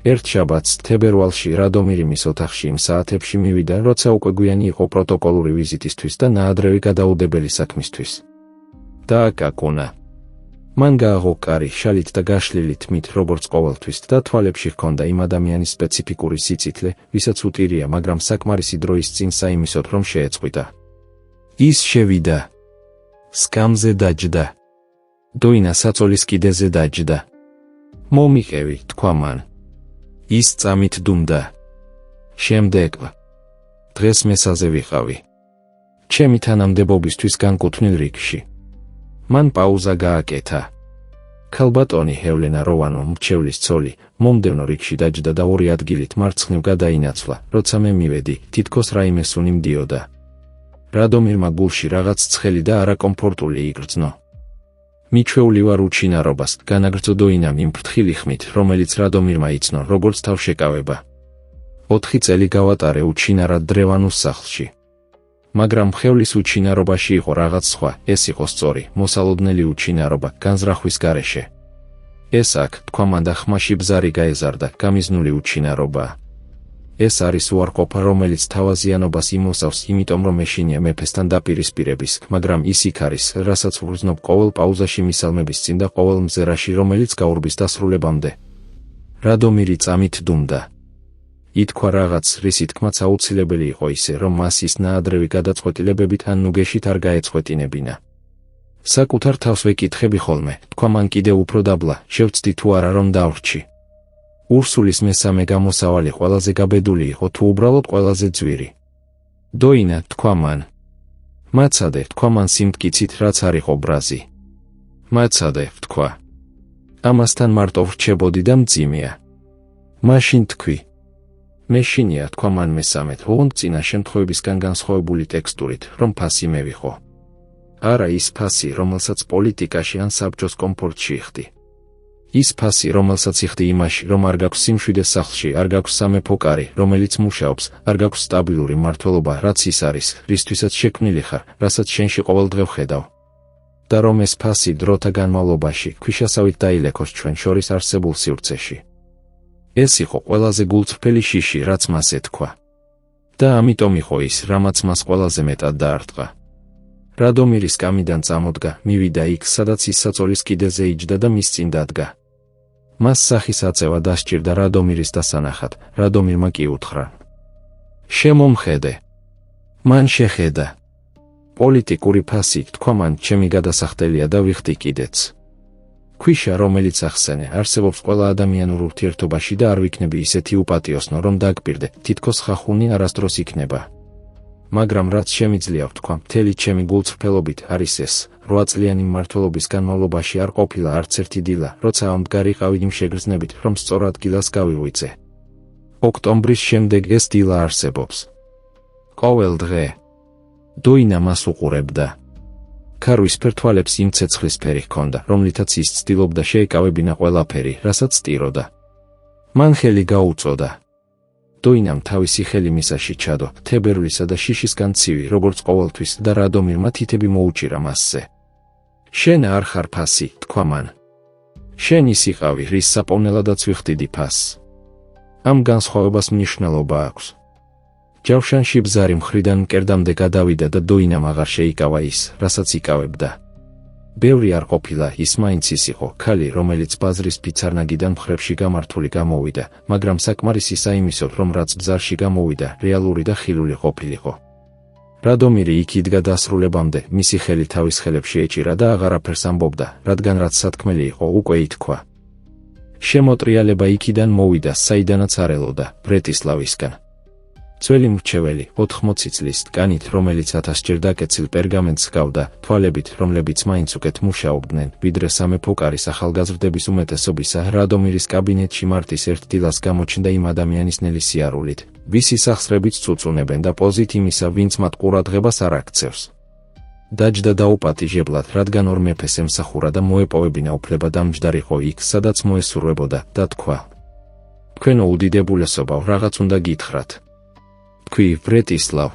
ერთ შაბათს, თებერვალში, რადომირი მის ოთახში იმ საათებში მივიდა, როცა უკვე გვიანი იყო პროტოკოლური ვიზიტისთვის და ნაადრევი გადაუდებელი საქმისთვის. დააკაკუნა. მან გააღო კარი შალით და გაშლილი თმით, როგორც ყოველთვის, და თვალებში ჰქონდა იმ ადამიანის სპეციფიკური სიცითლე, ვისაც უტირია, მაგრამ საკმარისი დროის წინ საიმისოდ, რომ შეეწყვიტა. ის შევიდა. სკამზე დაჯდა. დოინა საწოლის კიდეზე დაჯდა. მომიყევი, თქვა მან. ის წამით დუმდა. შემდეგ დღეს მესაზე ვიყავი. ჩემი თანამდებობისთვის განკუთვნილ რიგში. მან პაუზა გააკეთა. ქალბატონი ჰევლენა როვანო, მრჩევლის ცოლი, მომდევნო რიგში დაჯდა და ორი ადგილით მარცხნივ გადაინაცვლა, როცა მე მივედი, თითქოს რაიმე სუნი მდიოდა. რადომირმა გულში რაღაც ცხელი და არაკომფორტული იგრძნო. მიჩვეული ვარ უჩინარობას, განაგრძო დოინამ იმ ფრთხილი ხმით, რომელიც რადომირმა იცნო, როგორც თავშეკავება. 4 წელი გავატარე უჩინარად დრევანუს სახლში. მაგრამ მხევლის უჩინარობაში იყო რაღაც სხვა, ეს იყო სწორი, მოსალოდნელი უჩინარობა, განზრახვის გარეშე. ეს აქ, თქვა მან და ხმაში ბზარი გაეზარდა, გამიზნული უჩინარობაა. ეს არის უარყოფა, რომელიც თავაზიანობას იმოსავს, იმიტომ რომ ეშინია მეფესთან დაპირისპირების, მაგრამ ის იქ არის, რასაც ვგრძნობ ყოველ პაუზაში მისალმების წინ და ყოველ მზერაში, რომელიც გაურბის დასრულებამდე. რადომირი წამით დუმდა. ითქვა რაღაც, რის თქმაც აუცილებელი იყო ისე, რომ მას ის ნაადრევი გადაწყვეტილებებით ან ნუგეშით არ გაეწყვეტინებინა. საკუთარ თავს ვეკითხები ხოლმე, თქვა მან კიდევ უფრო დაბლა, შევცდი თუ არა რომ დავრჩი. ურსულის მესამე გამოსავალი ყველაზე გაბედული იყო თუ უბრალოდ ყველაზე ძვირი. დოინა, თქვა მან. მაცადე, თქვა მან სიმტკიცით, რაც არ იყო ბრაზი. მაცადე, თქვა. ამასთან მარტო ვრჩებოდი და მძიმეა. მაშინ თქვი. მეშინია, თქვა მან მესამედ, ოღონდ წინა შემთხვევებისგან განსხვავებული ტექსტურით, რომ ფასი მევიხო. არა ის ფასი, რომელსაც პოლიტიკაში ან საბჭოს კომფორტში იხდი. ის ფასი, რომელსაც იხდი იმაში, რომ არ გაქვს სიმშვიდე სახლში, არ გაქვს სამეფო კარი, რომელიც მუშაობს, არ გაქვს სტაბილური მმართველობა, რაც ის არის, რისთვისაც შექმნილი ხარ, რასაც შენში ყოველდღე ვხედავ. და რომ ეს ფასი დროთა განმავლობაში ქვიშასავით დაილექოს ჩვენ შორის არსებულ სივრცეში. ეს იყო ყველაზე გულწრფელი შიში, რაც მას ეთქვა. და ამიტომ იყო ის, რამაც მას ყველაზე მეტად დაარტყა. რადომირის კამიდან წამოდგა, მივიდა იქ, სადაც ის საწოლის კიდეზე იჯდა და მის წინ დადგა. მას სახის აწევა დასჭირდა რადომირის დასანახად, რადომირმა კი უთხრა: შემომხედე. მან შეხედა. პოლიტიკური ფასი, თქვა მან, ჩემი გადასახდელია და ვიხდი კიდეც. ქვიშა, რომელიც ახსენე, არსებობს ყველა ადამიანურ ურთიერთობაში და არ ვიქნები ისეთი უპატიოსნო, რომ დაგპირდე, თითქოს ხახუნი არასდროს იქნება. მაგრამ რაც შემიძლია ვთქვა, მთელი ჩემი გულწრფელობით არის ეს: 8 წლიანი მმართველობის განმავლობაში არ ყოფილა არც ერთი დილა, როცა ამდგარიყავი იმ შეგრძნებით, რომ სწორ ადგილას გავიღვიძე. ოქტომბრის შემდეგ ეს დილა არსებობს. ყოველ დღე. დოინა მას უყურებდა. ქარვისფერ თვალებს იმ ცეცხლისფერი ჰქონდა, რომლითაც ის ცდილობდა შეეკავებინა ყველაფერი, რასაც სტიროდა. მან ხელი გაუწოდა. დოინამ თავისი ხელი მისაში ჩადო, თებერვლისა და შიშისგან ცივი, როგორც ყოველთვის, და რადომირმა თითები მოუჭირა მასზე. შენ არ ხარ ფასი, თქვა მან. შენ ის იყავი, რის საპოვნელადაც ვიხდიდი ფასს. ამ განსხვავებას მნიშვნელობა აქვს. ჯავშანში ბზარი მხრიდან მკერდამდე გადავიდა და დოინამ აღარ შეიკავა ის, რასაც იკავებდა. ბევრი არ ყოფილა, ის მაინც ის იყო, ქალი, რომელიც ბაზრის ფიცარნაგიდან მხრებში გამართული გამოვიდა, მაგრამ საკმარისისა იმისով, რომ რაც ბზარში გამოვიდა, რეალური და ხილული ყოფილიყო. რადომირი იქ იდგა დასრულებამდე, მისი ხელი თავის ხელებში ეჭირა და აღარაფერს ამბობდა, რადგან რაც სათქმელი იყო, უკვე ითქვა. შემოტრიალება იქიდან მოვიდა, საიდანაც არ ელოდა, ბრეტისლავისგან. ძველი მრჩეველი, 80 წლის ტკანით, რომელიც 1000-ჯერ დაკეცილ პერგამენტს ჰგავდა, თვალებით, რომლებიც მაინც უკეთ მუშაობდნენ, ვიდრე სამეფო კარის ახალგაზრდების უმეტესობისა, რადომირის კაბინეტში მარტის ერთ დილას გამოჩნდა იმ ადამიანის ნელი სიარულით, ვისი სახსრებით წუწუნებენ და პოზით იმისა, ვინც მათ ყურადღებას არ აქცევს. დაჯდა დაუპატიჟებლად, რადგან ორ მეფეს ემსახურა და მოეპოვებინა უფლება დამჯდარიყო იქ, სადაც მოესურვებოდა, და თქვა: თქვენო უდიდებულესობავ, რაღაც უნდა გითხრათ. თქვი, ბრეტისლავ.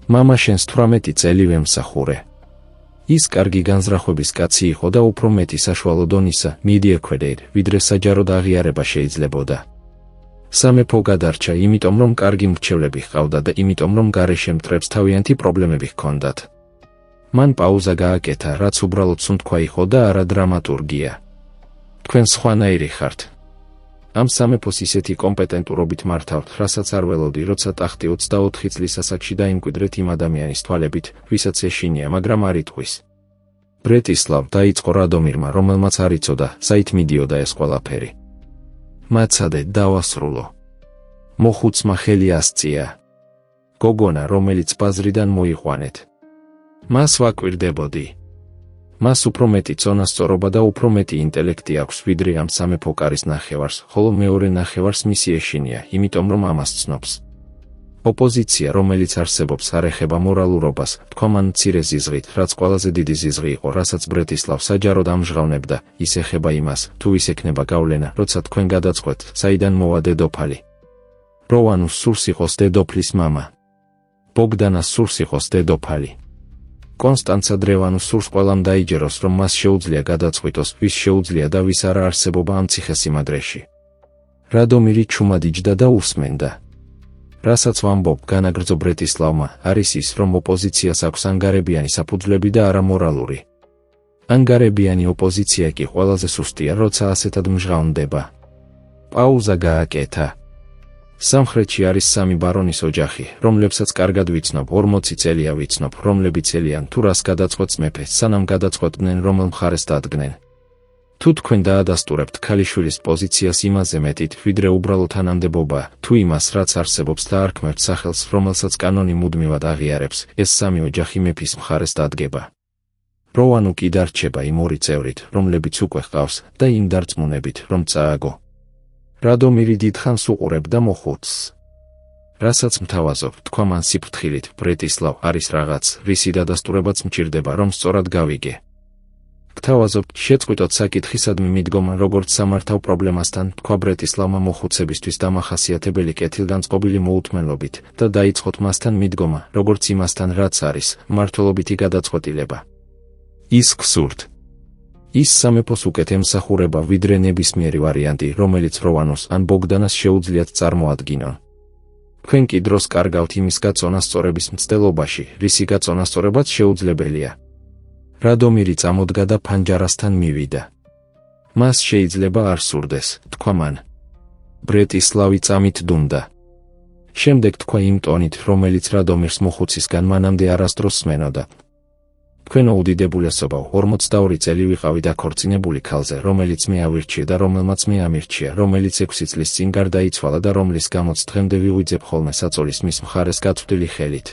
მამა შენს 18 წელი ვემსახურე. ის კარგი განზრახვების კაცი იყო და უფრო მეტი საშუალო დონისა, მიდიექვედეირ, ვიდრე საჯაროდ აღიარება შეიძლებოდა. სამეფო გადარჩა, იმიტომ რომ კარგი მრჩევლები ჰყავდა და იმიტომ რომ გარეშე მტრებს თავიანთი პრობლემები ჰქონდათ. მან პაუზა გააკეთა, რაც უბრალოდ სუნთქვა იყო და არა დრამატურგია. თქვენ სხვანაირი ხართ. ამ სამეფოს ისეთი კომპეტენტურობით მართავთ, რასაც არ ველოდი, როცა ტახტი 24 წლის ასაკში დაიმკვიდრეთ იმ ადამიანის თვალებით, ვისაც ეშინია, მაგრამ არ იტყვის. ბრეტისლავ, დაიწყო რადომირმა, რომელმაც არ იცოდა, საით მიდიოდა ეს ყველაფერი. მაცადე, დავასრულო. მოხუცმა ხელი ასწია. გოგონა, რომელიც ბაზრიდან მოიყვანეთ. მას ვაკვირდებოდი. მას უფრო მეტი წონასწორობა და უფრო მეტი ინტელექტი აქვს, ვიდრე ამ სამეფო კარის ნახევარს, ხოლო მეორე ნახევარს მისი ეშინია, იმიტომ რომ ამას ცნობს. ოპოზიცია, რომელიც არსებობს, არ ეხება მორალურობას, თქვა მან მცირე ზიზღით, რაც ყველაზე დიდი ზიზღი იყო, რასაც ბრეტისლავ საჯაროდ ამჟღავნებდა, ის ეხება იმას, თუ ვის ექნება გავლენა, როცა თქვენ გადაწყვეტ, საიდან მოვა დედოფალი. როვანუს სურს იყოს დედოფლის მამა. ბოგდანას სურს იყოს დედოფალი. კონსტანცა დრევანუს სურს ყველამ დაიჯეროს, რომ მას შეუძლია გადაწყვიტოს, ვის შეუძლია და ვის არა არსებობა ამ ციხესიმადრეში. რადომირი ჩუმად იჯდა და უსმენდა. რასაც ვამბობ, განაგრძო ბრეტისლავმა, არის ის, რომ ოპოზიციას აქვს ანგარებიანი საფუძვლები და არა მორალური. ანგარებიანი ოპოზიცია კი ყველაზე სუსტია, როცა ასეთად მჟღავნდება. პაუზა გააკეთა. სამხრეთში არის 3 ბარონის ოჯახი, რომლებსაც კარგად ვიცნობ, 40 წელია ვიცნობ, რომლებიც ელიან თუ რას გადაწყვეტს მეფე, სანამ გადაწყვეტდნენ რომელ მხარეს დადგნენ. თუ თქვენ დაადასტურებთ ქალიშვილის პოზიციას იმაზე მეტით, ვიდრე უბრალოდ თანამდებობა, თუ იმას, რაც არსებობს და არ ქმერთ სახელს, რომელსაც კანონი მუდმივად აღიარებს, ეს 3 ოჯახი მეფის მხარეს დადგება. როვანუ კი დარჩება იმ 2 წევრით, რომლებიც უკვე ჰყავს, და იმ დარწმუნებით, რომ წააგო. რადომირი დიდხანს უყურებდა მოხუცს. რასაც მთავაზობ, თქვა მან სიფრთხილით, ბრეტისლავ, არის რაღაც, რისი დადასტურებაც მჭირდება, რომ სწორად გავიგე. გთავაზობთ, შეწყვიტოთ საკითხისადმი მიდგომა, როგორც სამართავ პრობლემასთან, თქვა ბრეტისლავმა მოხუცებისთვის დამახასიათებელი კეთილგანწყობილი მოუთმენლობით და დაიწყოთ მასთან მიდგომა, როგორც იმასთან, რაც არის მმართველობითი გადაწყვეტილება. ის გსურთ. ის სამეფოს უკეთ ემსახურება, ვიდრე ნებისმიერი ვარიანტი, რომელიც როვანოს ან ბოგდანას შეუძლიათ წარმოადგინონ. თქვენ კი დროს კარგავთ იმის გაწონასწორების მცდელობაში, რისი გაწონასწორებაც შეუძლებელია. რადომირი წამოდგა და ფანჯარასთან მივიდა. მას შეიძლება არ სურდეს, თქვა მან. ბრეტისლავი წამით დუმდა. შემდეგ თქვა იმ ტონით, რომელიც რადომირს მოხუცისგან მანამდე არასდროს სმენოდა. თქვენო უდიდებულესობაო, 42 წელი ვიყავი დაქორწინებული ქალზე, რომელიც მე ავირჩიე და რომელმაც მე ამირჩია, რომელიც 6 წლის წინ გარდაიცვალა და რომლის გამოც დღემდე ვიღვიძებ ხოლმე საწოლის მის მხარეს გაწვდილი ხელით.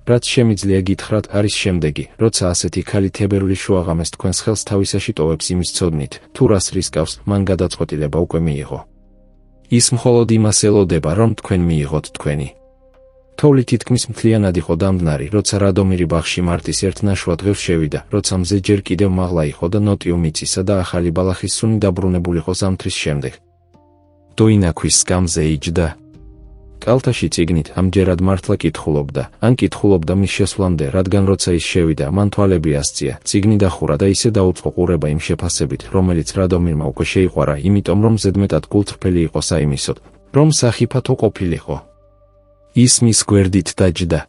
რაც შემიძლია გითხრათ, არის შემდეგი, როცა ასეთი ქალი თებერვლის შუაღამეს თქვენს ხელს თავისაში ტოვებს იმის ცოდნით, თუ რას რისკავს, მან გადაწყვეტილება უკვე მიიღო. ის მხოლოდ იმას ელოდება, რომ თქვენ მიიღოთ თქვენი. თოვლი თითქმის მთლიანად იყო დამდნარი, როცა რადომირი ბაღში მარტის ერთ ნაშვა დღეს შევიდა, როცა მზე ჯერ კიდევ მაღლა იყო და ნოტიო მიწისა და ახალი ბალახის სუნი დაბრუნებულიყო ზამთრის შემდეგ. დოინა ქვის სკამზე იჯდა. კალთაში წიგნით ამჯერად მართლა კითხულობდა, ან კითხულობდა მის შესვლამდე, რადგან როცა ის შევიდა, მან თვალები ასწია, წიგნი დახურა და ისე დაუწყო ყურება იმ შეფასებით, რომელიც რადომირმა უკვე შეიყვარა, იმიტომ რომ ზედმეტად გულწრფელი იყო საიმისოდ, რომ სახიფათო ყოფილიყო. ის მის გვერდით დაჯდა.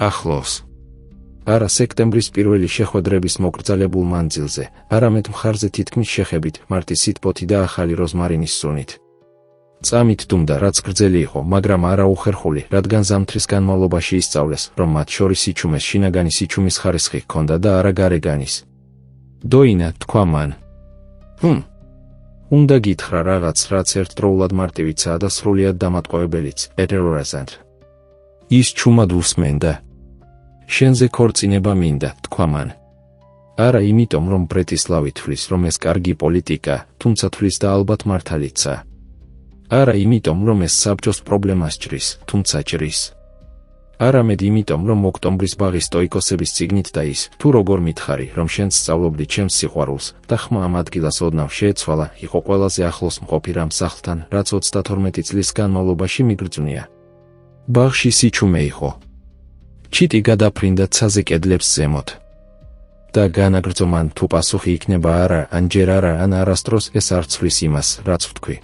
ახლოს. არა სექტემბრის პირველი შეხვედრების მოკრძალებულ მანძილზე, არამედ მხარზე თითქმის შეხებით, მარტის სიტბოთი და ახალი როზმარინის სუნით. წამით დუმდა, რაც გრძელი იყო, მაგრამ არა უხერხული, რადგან ზამთრის განმავლობაში ისწავლეს, რომ მათ შორის სიჩუმეს შინაგანი სიჩუმის ხარისხი ჰქონდა და არა გარეგანის. დოინა, თქვა მან. უნდა გითხრა რაღაც, რაც ერთდროულად მარტივიცაა და სრულიად დამატყუებელიც, ეთერორაზანტ. ის ჩუმად უსმენდა. შენზე ქორწინება მინდა, თქვა მან. არა იმიტომ, რომ ბრეტისლავი თვლის, რომ ეს კარგი პოლიტიკა, თუმცა თვლის და ალბათ მართალიცაა. არა იმიტომ, რომ ეს საბჭოს პრობლემას ჭრის, თუმცა ჭრის. არამედ იმიტომ, რომ ოქტომბრის ბაღის სტოიკოსების წიგნით და ის, თუ როგორ მითხარი, რომ შენ სწავლობდი ჩემს სიყვარულს და ხმა ამ ადგილას ოდნავ შეეცვალა, იყო ყველაზე ახლოს მყოფი რამ სახლთან, რაც 32 წლის განმავლობაში მიგრძვნია. ბაღში სიჩუმე იყო. ჩიტი გადაფრინდა ცაზე კედლებს ზემოთ. და განაგრძო მან, თუ პასუხი იქნება არა, ან ჯერ არა, ან არასდროს, ეს არ ცვლის იმას, რაც ვთქვი.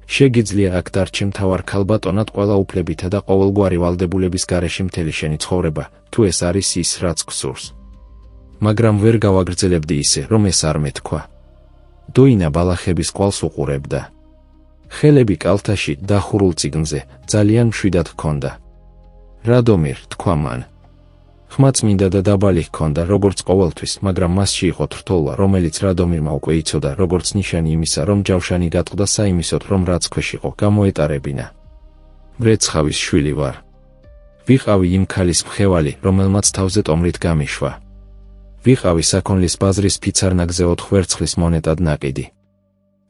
შეგიძლია აქ დარჩე მთავარ ქალბატონად ყველა უფლებითა და ყოველგვარი ვალდებულების გარეშე მთელი შენი ცხოვრება, თუ ეს არის ის, რაც გსურს. მაგრამ ვერ გავაგრძელებდი ისე, რომ ეს არ მეთქვა. დოინა ბალახების ყვალს უყურებდა. ხელები კალთაში, დახურულ წიგნზე, ძალიან მშვიდად ჰქონდა. რადომირ, თქვა მან. ხმაწმინდა და დაბალი ჰქონდა, როგორც ყოველთვის, მაგრამ მასში იყო თრთოლვა, რომელიც რადომირმა უკვე იცოდა, როგორც ნიშანი იმისა, რომ ჯავშანი გატყდა საიმისოდ, რომ რაც ქვეშ იყო, გამოეტარებინა. ბრეცხავის შვილი ვარ. ვიყავი იმ ქალის მხევალი, რომელმაც თავზე ტომრით გამიშვა. ვიყავი საქონლის ბაზრის ფიცარნაგზე 4 ვერცხლის მონეტად ნაკიდი.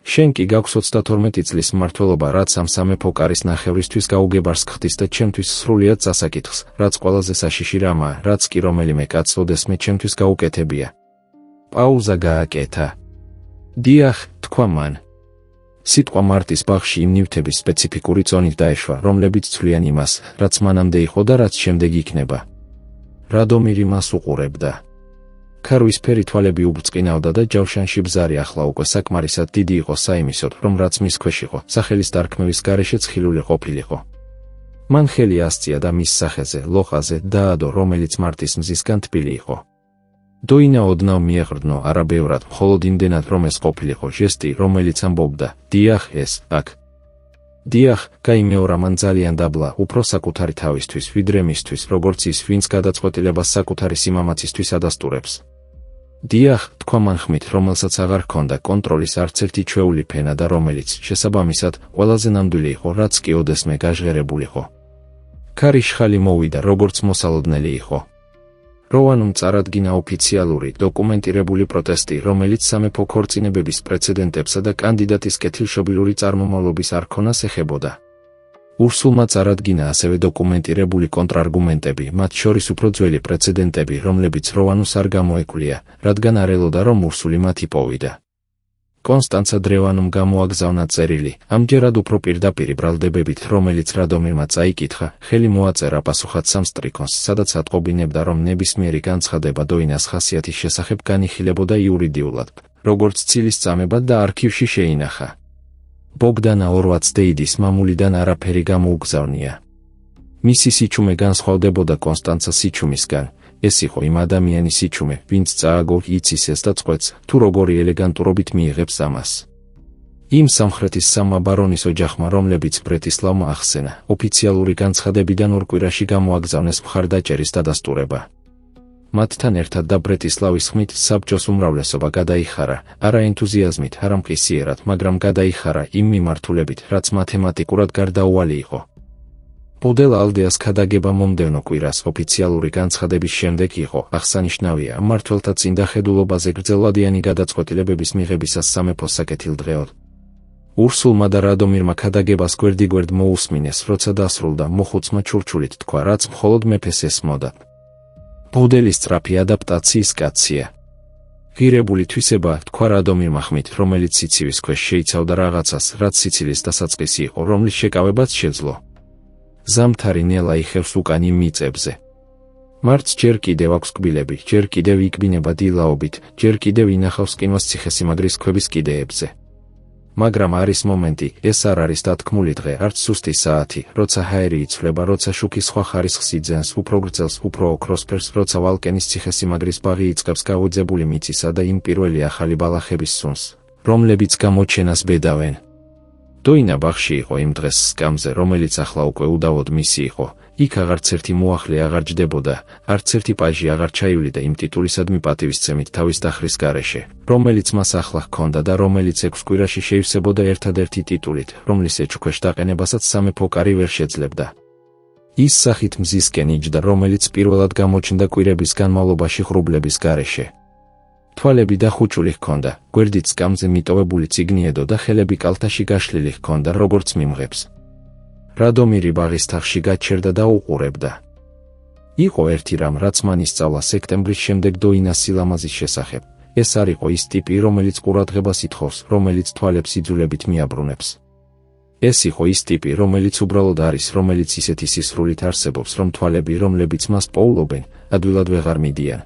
შენ კი გაქვს 32 წლის მმართველობა, რაც ამ სამეფო კარის ნახევრისთვის გაუგებარს ხდის და ჩემთვის სრულიად წასაკითხს, რაც ყველაზე საშიში რამაა, რაც კი რომელიმე კაცს ოდესმე ჩემთვის გაუკეთებია. პაუზა გააკეთა. დიახ, თქვა მან. სიტყვა მარტის ბაღში იმ ნივთების სპეციფიკური წონით დაეშვა, რომლებიც ცვლიან იმას, რაც მანამდე იყო და რაც შემდეგ იქნება. რადომირი მას უყურებდა. ქარვისფერი თვალები უბწყინავდა და ჯავშანში ბზარი ახლა უკვე საკმარისად დიდი იყო საიმისოდ, რომ რაც მის ქვეშ იყო, სახელის დარქმევის გარეშე ცხილული ყოფილიყო. მან ხელი ასწია და მის სახეზე, ლოყაზე, დაადო, რომელიც მარტის მზისგან თბილი იყო. დოინა ოდნავ მიეყრდნო, არა ბევრად, მხოლოდ იმდენად, რომ ეს ყოფილიყო ჟესტი, რომელიც ამბობდა, დიახ, ეს, აქ. დიახ, გაიმეორა მან ძალიან დაბლა, უფრო საკუთარი თავისთვის, ვიდრე მისთვის, როგორც ის, ვინც გადაწყვეტილებას საკუთარი სიმამაცისთვის ადასტურებს. დიახ, თქვა მან ხმით, რომელსაც აღარ ჰქონდა კონტროლის არც ერთი ჩვეული ფენა და რომელიც, შესაბამისად, ყველაზე ნამდვილი იყო, რაც კი ოდესმე გაჟღერებულიყო. ქარის შხალი მოვიდა, როგორც მოსალოდნელი იყო. როვანომ წარადგინა ოფიციალური, დოკუმენტირებული პროტესტი, რომელიც სამეფო ქორწინებების პრეცედენტებსა და კანდიდატის კეთილშობილური წარმომავლობის არქონას ეხებოდა. ურსულმა წარადგინა ასევე დოკუმენტირებული კონტრარგუმენტები, მათ შორის უფრო ძველი პრეცედენტები, რომლებიც როვანუს არ გამოეკვლია, რადგან არ ელოდა, რომ ურსული მათ იპოვიდა. კონსტანცა დრევანუმ გამოაგზავნა წერილი, ამჯერად უფრო პირდაპირი ბრალდებებით, რომელიც რადომირმა წაიკითხა, ხელი მოაწერა პასუხად სამსტრიქონს, სადაც ატყობინებდა, რომ ნებისმიერი განცხადება დოინას ხასიათის შესახებ განიხილებოდა იურიდიულად, როგორც ცილის წამებად და არქივში შეინახა. ბოგდანა ორვაცდეიდის მამულიდან არაფერი გამოუგზავნია. მისი სიჩუმე განსხვავდებოდა კონსტანცას სიჩუმისგან. ეს იყო იმ ადამიანის სიჩუმე, ვინც წააგო იცისეს და წყვეტს, თუ როგორი ელეგანტურობით მიიღებს ამას. იმ სამხრეთის სამმა ბარონის ოჯახმა, რომლებიც ბრეტისლავმა ახსენა, ოფიციალური განცხადებიდან ორ კვირაში გამოაგზავნეს მხარდაჭერის დადასტურება. მათთან ერთად და ბრეტისლავის ხმით საბჭოს უმრავლესობა გადაიხარა, არა ენთუზიაზმით, არა მყისიერად, მაგრამ გადაიხარა იმ მიმართულებით, რაც მათემატიკურად გარდაუვალი იყო. პოდელ ალდეას ქადაგება მომდევნო კვირას ოფიციალური განცხადების შემდეგ იყო, აღსანიშნავია, მმართველთა წინდახედულობაზე გრძელვადიანი გადაწყვეტილებების მიღებისას სამეფოს საკეთილდღეოდ. ურსულმა და რადომირმა ქადაგებას გვერდიგვერდ მოусმინეს, როცა დასრულდა, მოხუცმა ჩურჩულით თქვა, რაც მხოლოდ მეფეს ესმოდა. პოდელის სწრაფი ადაპტაციის კაცია. ღირებული თვისება, თქვა რადომირმა ხმით, რომელიც სიცივის ქვეშ შეიცავდა რაღაცას, რაც სიცილის დასაწყისი იყო, რომლის შეკავებაც შეძლო. ზამთარი ნელა იხევს უკან იმ მიწებზე. მარტს ჯერ კიდევ აქვს კბილები, ჯერ კიდევ იკბინება დილაობით, ჯერ კიდევ ინახავს ყინვას ციხესიმაგრის ქვების კიდეებზე. მაგრამ არის მომენტი, ეს არ არის დათქმული დღე, არც სუსტი საათი, როცა ჰაერი იცვლება, როცა შუქი სხვა ხარისხს იძენს, უფრო გრძელს, უფრო ოქროსფერს, როცა ვალკენის ციხესიმაგრის ბაღი იწყებს გაუძებული მიწისა და იმ პირველი ახალი ბალახების სუნს, რომლებიც გამოჩენას ბედავენ. დოინა ბაღში იყო იმ დღეს სკამზე, რომელიც ახლა უკვე უდავოდ მისი იყო. იქ აღარც ერთი მოახლე აღარ ჯდებოდა, არც ერთი პაჟი აღარ ჩაივლიდა იმ ტიტულისადმი პატივისცემით თავის დახრის გარეშე, რომელიც მას ახლა ჰქონდა და რომელიც 6 კვირაში შეივსებოდა ერთადერთი ტიტულით, რომლის ეჭვქვეშ დაყენებასაც სამეფო კარი ვერ შეძლებდა. ის სახით მზისკენ იჯდა, რომელიც პირველად გამოჩნდა კვირების განმავლობაში ღრუბლების გარეშე. თვალები დახუჭული ჰქონდა, გვერდით სკამზე მიტოვებული წიგნი ედო და ხელები კალთაში გაშლილი ჰქონდა, როგორც მიმღებს. რადომირი ბაღის თაღში გაჩერდა და უყურებდა. იყო ერთი რამ, რაც მან ისწავლა სექტემბრის შემდეგ დოინას სილამაზის შესახებ. ეს არ იყო ის ტიპი, რომელიც ყურადღებას ითხოვს, რომელიც თვალებს იძულებით მიაბრუნებს. ეს იყო ის ტიპი, რომელიც უბრალოდ არის, რომელიც ისეთი სისრულით არსებობს, რომ თვალები, რომლებიც მას პოულობენ, ადვილად ვეღარ მიდიან.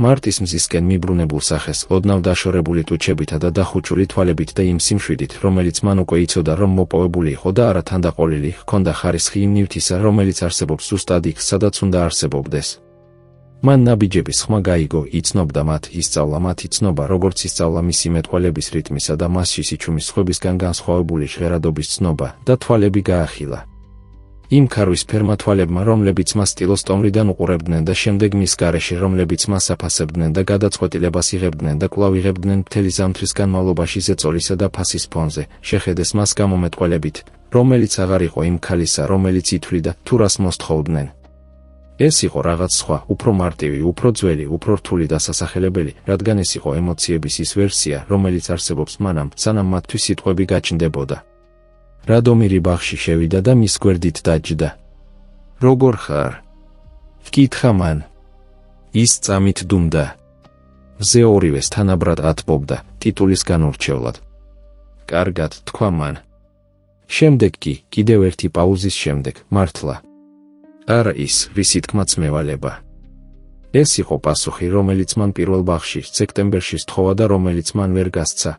მარტის მზისკენ მიბრუნებულ სახეს, ოდნავ დაშორებული ტუჩებითა და დახუჭული თვალებით და იმ სიმშვიდით, რომელიც მან უკვე იცოდა, რომ მოპოვებული იყო და არა თანდაყოლილი, ჰქონდა ხარისხი იმ ნივთისა, რომელიც არსებობს ზუსტად იქ, სადაც უნდა არსებობდეს. მან ნაბიჯების ხმა გაიგო, იცნობდა მათ, ისწავლა მათი ცნობა, როგორც ისწავლა მისი მეტყველების რიტმისა და მასში სიჩუმის სხვებისგან განსხვავებული ჟღერადობის ცნობა და თვალები გაახილა. იმ ქარვის ფერმა თვალებმა, რომლებიც მას სტილოსტომრიდან უყურებდნენ და შემდეგ მის გარეშე, რომლებიც მას აფასებდნენ და გადაწყვეტილებას იღებდნენ და კვლავ იღებდნენ მთელი ზამთრის განმავლობაში ზეწოლისა და ფასის ფონზე, შეხედეს მას გამომეტყველებით, რომელიც აღარ იყო იმ ქალისა, რომელიც ითვლიდა, თუ რას მოსთხოვდნენ. ეს იყო რაღაც სხვა, უფრო მარტივი, უფრო ძველი, უფრო რთული დასასახელებელი, რადგან ეს იყო ემოციების ის ვერსია, რომელიც არსებობს მანამ, სანამ მათთვის სიტყვები გაჩნდებოდა. რადომირი ბაღში შევიდა და მის გვერდით დაჯდა. როგორ ხარ? ჰკითხა მან. ის წამით დუმდა. მზე ორივეს თანაბრად ატბობდა, ტიტულისგან ურჩევლად. კარგად, თქვა მან. შემდეგ კი, კიდევ ერთი პაუზის შემდეგ, მართლა. არა ის, რის ითქმაც მევალება. ეს იყო პასუხი, რომელიც მან პირველ ბაღში, სექტემბერში სთხოვა და რომელიც მან ვერ გასცა.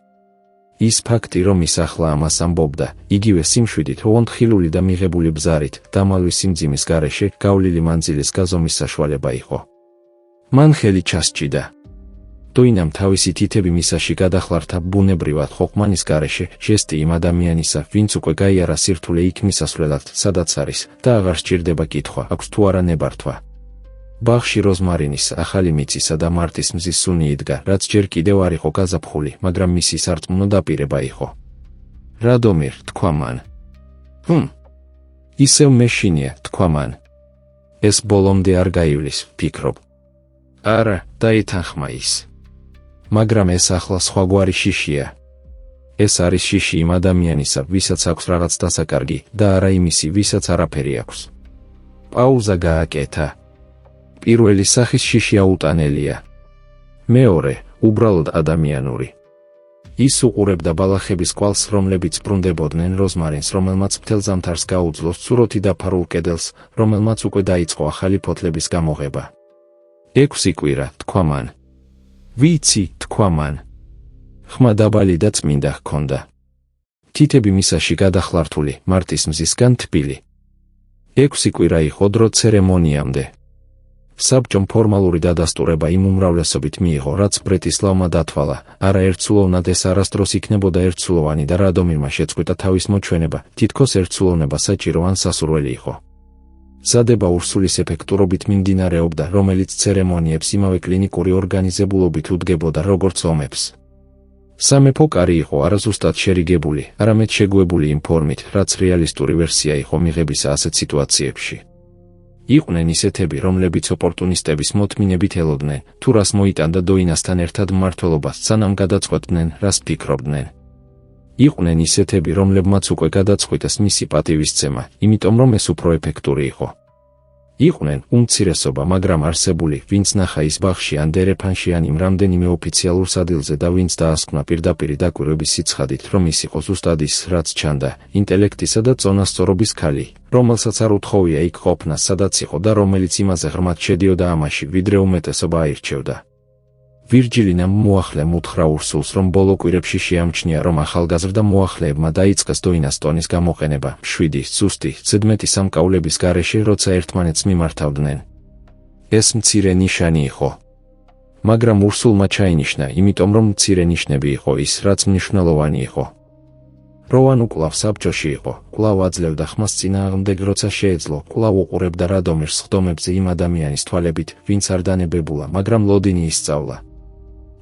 ის ფაქტი, რომ ის ახლა ამას ამბობდა, იგივე სიმშვიდით, ოღონდ ხილული და მიღებული ბზარით, დამალვის სიმძიმის გარეშე, გავლილი მანძილის გაზომის საშუალება იყო. მან ხელი ჩასჭიდა. დოინამ თავისი თითები მისაში გადახლართა ბუნებრივად ხოყმანის გარეშე, ჟესტი იმ ადამიანისა, ვინც უკვე გაიარა სირთულე იქ მისასვლელად, სადაც არის, და აღარ სჭირდება კითხვა, აქვს თუ არა ნებართვა. ბაღში როზმარინის, ახალი მიწისა და მარტის მზის სუნი იდგა, რაც ჯერ კიდევ არ იყო გაზაფხული, მაგრამ მისი სარწმუნო დაპირება იყო. რადომირ, თქვა მან. ისევ მეშინია, თქვა მან. ეს ბოლომდე არ გაივლის, ფიქრობ. არა, დაითანხმა ის. მაგრამ ეს ახლა სხვაგვარი შიშია. ეს არის შიში იმ ადამიანისა, ვისაც აქვს რაღაც დასაკარგი და არა იმისი, ვისაც არაფერი აქვს. პაუზა გააკეთა. პირველი სახის შიში აუტანელია. მეორე, უბრალოდ ადამიანური. ის უყურებდა ბალახების კვალს, რომლებიც ბრუნდებოდნენ როზმარინს, რომელმაც მთელ ზამთარს გაუძლო სუროთი დაფარულ კედელს, რომელმაც უკვე დაიწყო ახალი ფოთლების გამოღება. 6 კვირა, თქვა მან. ვიცი, თქვა მან. ხმა დაბალი და წმინდა ჰქონდა. თითები მისაში გადახლართული, მარტის მზისგან თბილი. 6 კვირა იყო დრო ცერემონიამდე. საბჭომ ფორმალური დადასტურება იმ უმრავლესობით მიიღო, რაც ბრეტისლავმა დათვალა, არა ერთსულოვნად ეს არასდროს იქნებოდა ერთსულოვანი და რადომირმა შეწყვიტა თავის მოჩვენება, თითქოს ერთსულოვნება საჭირო ან სასურველი იყო. ზადება урსულის ეფექტურობით მიმდინარეობდა, რომელიც ცერემონიებს იმავე კლინიკური ორგანიზებულობით უდგებოდა, როგორც ომებს. სამეფო კარი იყო არა ზუსტად შერიგებული, არამედ შეგუებული იმ ფორმით, რაც რეალისტური ვერსია იყო მიღებისა ასეთ სიტუაციებში. იყვნენ ისეთები, რომლებიც ოპორტუნისტების მოთმინებით ელოდნენ, თუ რას მოიტანდა დოინასთან ერთად მმართველობას, სანამ გადაწყვეტდნენ, რას ფიქრობდნენ. იყვნენ ისეთები, რომლებმაც უკვე გადაწყვიტეს მისი პატივისცემა, იმიტომ რომ ეს უფრო ეფექტური იყო. იყვნენ უმცირესობა, მაგრამ არსებული, ვინც ნახა ის ბაღში ან დერეფანში ან იმ რამდენიმე ოფიციალურ სადილზე და ვინც დაასკვნა პირდაპირი დაკვირვების სიცხადით, რომ ის იყო ზუსტად ის, რაც ჩანდა, ინტელექტისა და წონასწორობის ქალი, რომელსაც არ უთხოვია იქ ყოფნა, სადაც იყო და რომელიც იმაზე ღრმად შედიოდა ამაში, ვიდრე უმეტესობა აირჩევდა. ვირჯილინამ მოახლე უთხრა урსულს, რომ ბოლო კვირებში შეამჩნია, რომ ახალგაზრდა მოახლეებმა დაიწყეს დოინას ტონის გამოყენება, მშვიდი, ზუსტი, ზედმეტი სამკაულების გარეშე, როცა ერთმანეთს მიმართავდნენ. ეს მცირე ნიშანი იყო. მაგრამ урსულმა ჩაინიშნა, იმიტომ რომ მცირე ნიშნები იყო ის, რაც მნიშვნელოვანი იყო. როვან უკვლავ საბჭოში იყო, კვლავ აძლევდა ხმას წინააღმდეგ, როცა შეეძლო, კვლავ უყურებდა რადომირს ხდომებზე იმ ადამიანის თვალებით, ვინც არ დანებებულა, მაგრამ ლოდინი ისწავლა.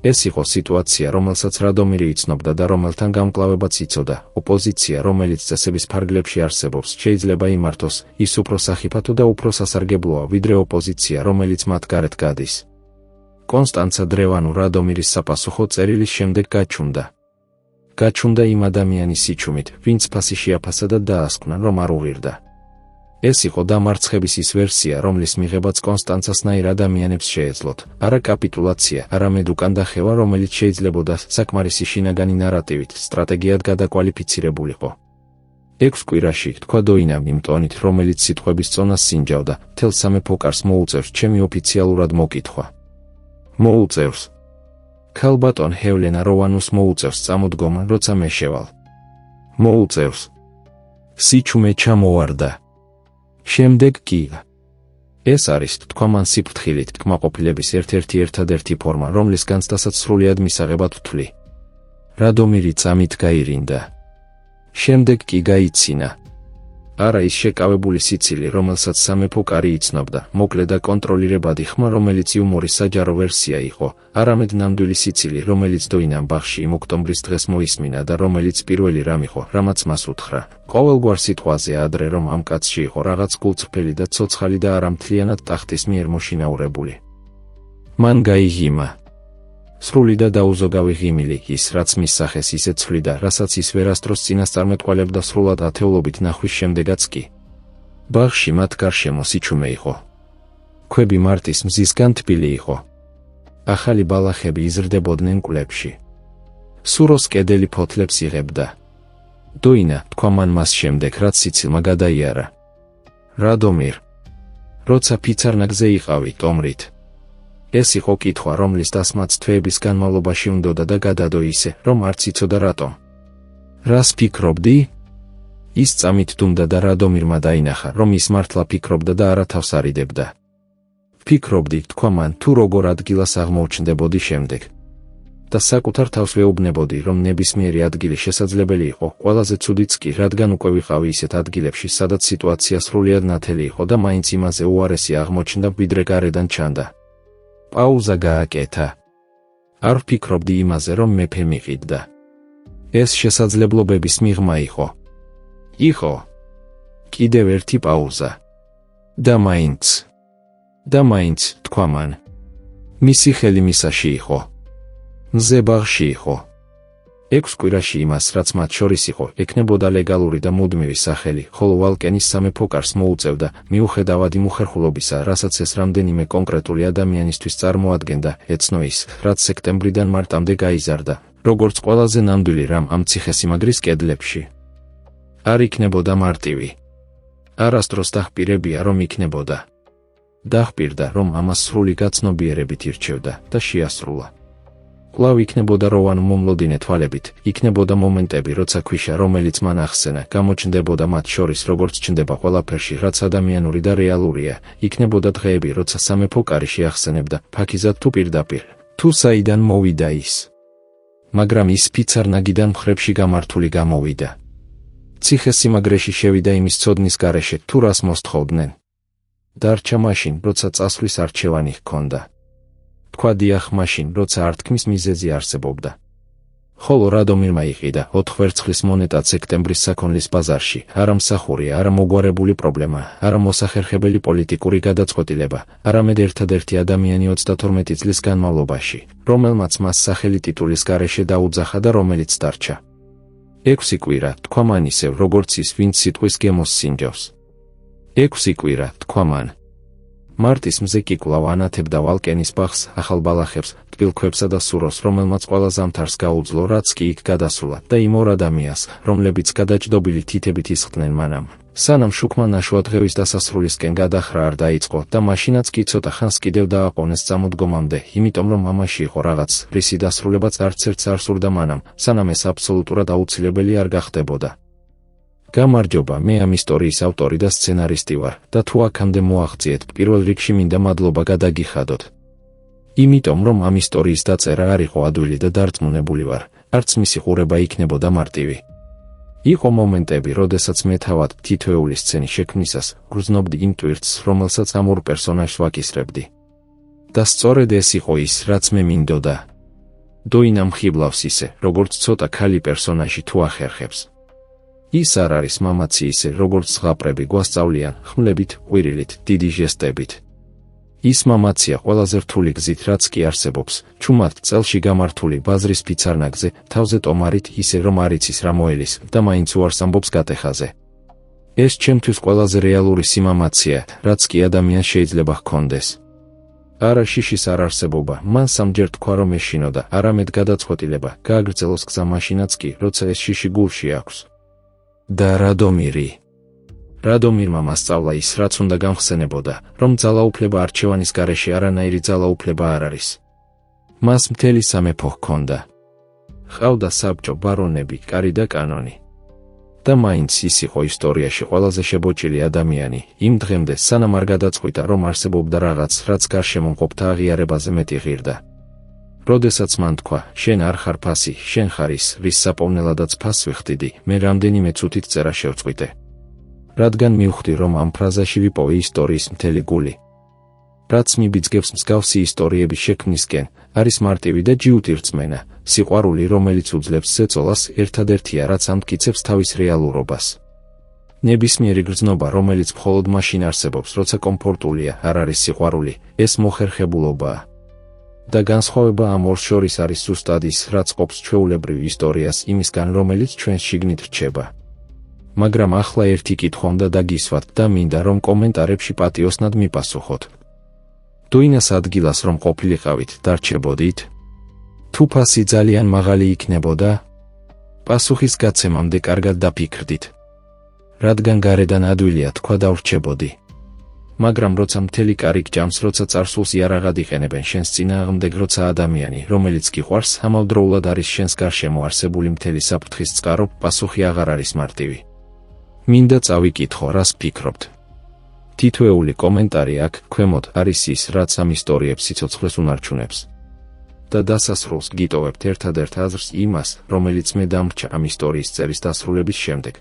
ეს იყო სიტუაცია, რომელსაც რადომირი იცნობდა და რომელთან გამკლავებაც იცოდა, ოპოზიცია, რომელიც წესების ფარგლებში არსებობს, შეიძლება იმართოს, ის უფრო სახიფათო და უფრო სასარგებლოა, ვიდრე ოპოზიცია, რომელიც მათ გარეთ გადის. კონსტანცა დრევანუ რადომირის საპასუხო წერილის შემდეგ გაჩუმდა. გაჩუმდა იმ ადამიანის სიჩუმით, ვინც ფასი შეაფასა და დაასკვნა, რომ არ უღირდა. ეს იყო დამარცხების ის ვერსია, რომლის მიღებაც კონსტანცასნაირ ადამიანებს შეეძლოთ, არა კაპიტულაცია, არამედ უკანდახევა, რომელიც შეიძლებოდა საკმარისი შინაგანი ნარატივით, სტრატეგიად გადაკვალიფიცირებულიყო. 6 კვირაში, თქვა დოინამ იმ ტონით, რომელიც სიტყვების წონას სინჯავდა, თელ სამეფო კარს მოუწევს ჩემი ოფიციალურად მოკითხვა. მოუწევს. ქალბატონ ჰევლენა როვანუს მოუწევს წამოდგომა, როცა მე შევალ. მოუწევს. სიჩუმე ჩამოვარდა. შემდეგ კი. ეს არის, თქვა მან სიფრთხილით, კმაყოფილების ერთ-ერთი ერთადერთი ფორმა, რომლისგანაც სრულიად მისაღებად ვთვლი. რადომირი წამით გაირინდა. შემდეგ კი გაიცინა. არა ის შეკავებული სიცილი, რომელსაც სამეფო კარი იცნობდა, მოკლე და კონტროლირებადი ხმა, რომელიც იუმორის საჯარო ვერსია იყო, არამედ ნამდვილი სიცილი, რომელიც დოინამ ბაღში იმ ოქტომბრის დღეს მოისმინა და რომელიც პირველი რამ იყო, რამაც მას უთხრა, ყოველგვარ სიტყვაზე ადრე, რომ ამ კაცში იყო რაღაც გულწრფელი და ცოცხალი და არა მთლიანად ტახტის მიერ მოშინაურებული. მან გაიღიმა. სრული და დაუზოგავი ღიმილი, ის, რაც მის სახეს ისე ცვლიდა, რასაც ის ვერასდროს წინასწარმეტყველებდა სრულად ათეულობით ნახვის შემდეგაც კი. ბაღში მათ გარშემო სიჩუმე იყო. ქვები მარტის მზისგან თბილი იყო. ახალი ბალახები იზრდებოდნენ კვლებში. სუროს კედელი ფოთლებს იღებდა. დოინა, თქვა მან მას შემდეგ, რაც სიცილმა გადაიარა. რადომირ. როცა ფიცარნაგზე იყავი ტომრით. ეს იყო კითხვა, რომლის დასმაც თვეების განმავლობაში უნდოდა და გადადო ისე, რომ არც იცოდა რატომ. რას ფიქრობდი? ის წამით დუმდა და რადომირმა დაინახა, რომ ის მართლა ფიქრობდა და არა თავს არიდებდა. ფიქრობდი, თქვა მან, თუ როგორ ადგილას აღმოჩნდებოდი შემდეგ. და საკუთარ თავს ვეუბნებოდი, რომ ნებისმიერი ადგილი შესაძლებელი იყო, ყველაზე ცუდიც კი, რადგან უკვე ვიყავი ისეთ ადგილებში, სადაც სიტუაცია სრულიად ნათელი იყო და მაინც იმაზე უარესი აღმოჩნდა, ვიდრე გარედან ჩანდა. პაუზა გააკეთა. არ ვფიქრობდი იმაზე, რომ მეფე მიყიდდა. ეს შესაძლებლობების მიღმა იყო. იყო. კიდევ ერთი პაუზა. და მაინც, თქვა მან. მისი ხელი მისაში იყო. მზე ბაღში იყო. 6 კვირაში იმას, რაც მათ შორის იყო, ექნებოდა ლეგალური და მუდმივი სახელი, ხოლო ვალკენის სამეფო კარს მოუწევდა, მიუხედავად იმ უხერხულობისა, რასაც ეს რამდენიმე კონკრეტული ადამიანისთვის წარმოადგენდა, ეცნო ის, რაც სექტემბრიდან მარტამდე გაიზარდა, როგორც ყველაზე ნამდვილი რამ ამ ციხესიმაგრის კედლებში. არ იქნებოდა მარტივი. არასდროს დახპირებია, რომ იქნებოდა. დახპირდა, რომ ამას სრული გაცნობიერებით ირჩევდა და შეასრულა. კვლავ იქნებოდა როვან მომლოდინე თვალებით, იქნებოდა მომენტები, როცა ქვიშა, რომელიც მან ახსენა, გამოჩნდებოდა მათ შორის, როგორც ჩნდება ყველაფერში, რაც ადამიანური და რეალურია, იქნებოდა დღეები, როცა სამეფო კარი შეახსენებდა, ფაქიზად თუ პირდაპირ, თუ საიდან მოვიდა ის. მაგრამ ის ფიცარნაგიდან მხრებში გამართული გამოვიდა. ციხესიმაგრეში შევიდა იმის ცოდნის გარეშე, თუ რას მოსთხოვდნენ. დარჩა მაშინ, როცა წასვლის არჩევანი ჰქონდა. თქვა დიახ მაშინ, როცა ართქმის მიზეზი არსებობდა. ხოლო რადომირმა იყიდა 4 ვერცხლის მონეტად სექტემბრის საქონლის ბაზარში, არა მსახური, არა მოგვარებული პრობლემა, არა მოსახერხებელი პოლიტიკური გადაწყვეტილება, არამედ ერთადერთი ადამიანი 32 წლის განმავლობაში, რომელმაც მას სახელი ტიტულის გარეშე დაუძახა და რომელიც დარჩა. 6 კვირა, თქვა მან ისევ, როგორც ის, ვინც სიტყვის გემოს სინჯავს. 6 კვირა, თქვა მან. მარტის მზე კი კვლავ ანათებდა ვალკენის ბაღს, ახალ ბალახებს, ტკბილქვებსა და სუროს, რომელმაც ყველა ზამთარს გაუძლო, რაც კი იქ გადასულა, და იმ 2 ადამიანს, რომლებიც გადაჯდობილი თითებით ისხდნენ მანამ, სანამ შუქმა ნაშვა დღევის დასასრულისკენ გადახრა არ დაიწყო და მაშინაც კი ცოტა ხანს კიდევ დააყოვნეს წამოდგომამდე, იმიტომ რომ ამაში იყო რაღაც, რისი დასრულებაც არც ერთს არ სურდა მანამ, სანამ ეს აბსოლუტურად აუცილებელი არ გახდებოდა. გამარჯობა, მე ამ ისტორიის ავტორი და სცენარისტი ვარ და თუ აქამდე მოაღწიეთ, პირველ რიგში მინდა მადლობა გადაგიხადოთ. იმიტომ რომ ამ ისტორიის დაწერა არ იყო ადვილი და დარწმუნებული ვარ, არც მისი ყურება იქნებოდა მარტივი. იყო მომენტები, როდესაც მე თავად თითოეული სცენის შექმნისას გრძნობდი იმ ტვირთს, რომელსაც ამ 2 პერსონაჟს ვაკისრებდი. და სწორედ ეს იყო ის, რაც მე მინდოდა. დოინა მხიბლავს ისე, როგორც ცოტა ქალი პერსონაჟი თუ ახერხებს. ის არ არის მამაცი ისე, როგორც ზღაპრები გვასწავლიან, ხმლებით, ყვირილით, დიდი ჟესტებით. ის მამაცია ყველაზე რთული გზით, რაც კი არსებობს, ჩუმად წელში გამართული ბაზრის ფიცარნაგზე, თავზე ტომარით, ისე რომ არ იცის რა მოელის და მაინც უარს ამბობს გატეხაზე. ეს ჩემთვის ყველაზე რეალური სიმამაცია, რაც კი ადამიანს შეიძლება ჰქონდეს. არა შიშის არ არსებობა, მან სამჯერ თქვა რომ ეშინოდა, არამედ გადაწყვეტილება, გააგრძელოს გზა მაშინაც კი, როცა ეს შიში გულში აქვს. და რადომირმა მასწავლა ის, რაც უნდა გამხსენებოდა, რომ ძალაუფლება არჩევანის გარეშე არანაირი ძალაუფლება არ არის. მას მთელი სამეფო ჰქონდა. ჰყავდა საბჭო, ბარონები, კარი და კანონი. და მაინც ის იყო ისტორიაში ყველაზე შებოჭილი ადამიანი, იმ დღემდე, სანამ არ გადაწყვიტა, რომ არსებობდა რაღაც, რაც გარშემო მყოფთა აღიარებაზე მეტი ღირდა. როდესაც მან თქვა, შენ არ ხარ ფასი, შენ ხარ ის, რის საპოვნელადაც ფასს ვიხდიდი, მე რამდენიმე წუთით წერა შევწყვიტე. რადგან მივხვდი, რომ ამ ფრაზაში ვიპოვე ისტორიის მთელი გული. რაც მიბიძგებს მსგავსი ისტორიების შექმნისკენ, არის მარტივი და ჯიუტი რწმენა, სიყვარული, რომელიც უძლებს ზეწოლას, ერთადერთია, რაც ამტკიცებს თავის რეალურობას. ნებისმიერი გრძნობა, რომელიც მხოლოდ მაშინ არსებობს, როცა კომფორტულია, არ არის სიყვარული, ეს მოხერხებულობაა. და განსხვავება ამ ორს შორის არის ზუსტად ის, რაც ყოფს ჩვეულებრივ ისტორიას იმისგან, რომელიც ჩვენს შიგნით რჩება. მაგრამ ახლა ერთი კითხვა უნდა დაგისვათ და მინდა რომ კომენტარებში პატიოსნად მიპასუხოთ. დოინას ადგილას რომ ყოფილიყავით, დარჩებოდით? თუ ფასი ძალიან მაღალი იქნებოდა? პასუხის გაცემამდე კარგად დაფიქრდით. რადგან გარედან ადვილია თქვა და ვრჩებოდი. მაგრამ როცა მთელი კარი გჭამს, როცა წარსულს იარაღად იყენებენ შენს წინააღმდეგ, როცა ადამიანი, რომელიც გიყვარს, ამავდროულად არის შენს გარშემო არსებული მთელი საფრთხის წყარო, პასუხი აღარ არის მარტივი. მინდა წავიკითხო, რას ფიქრობთ. თითოეული კომენტარი აქ, ქვემოთ, არის ის, რაც ამ ისტორიებს სიცოცხლეს უნარჩუნებს. და დასასრულს გიტოვებთ ერთადერთ აზრს იმას, რომელიც მე დამრჩა ამ ისტორიის წერის დასრულების შემდეგ.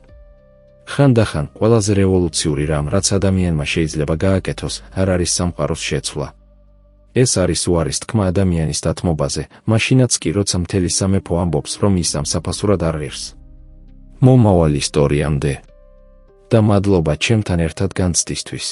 ხანდახან ყველაზე რევოლუციური რამ, რაც ადამიანმა შეიძლება გააკეთოს, არ არის სამყაროს შეცვლა. ეს არის უარის თქმა ადამიანის დათმობაზე, მაშინაც კი, როცა მთელი სამეფო ამბობს, რომ ის ამ საფასურად არ ღირს. მომავალ ისტორიამდე. და მადლობა ჩემთან ერთად განცდისთვის.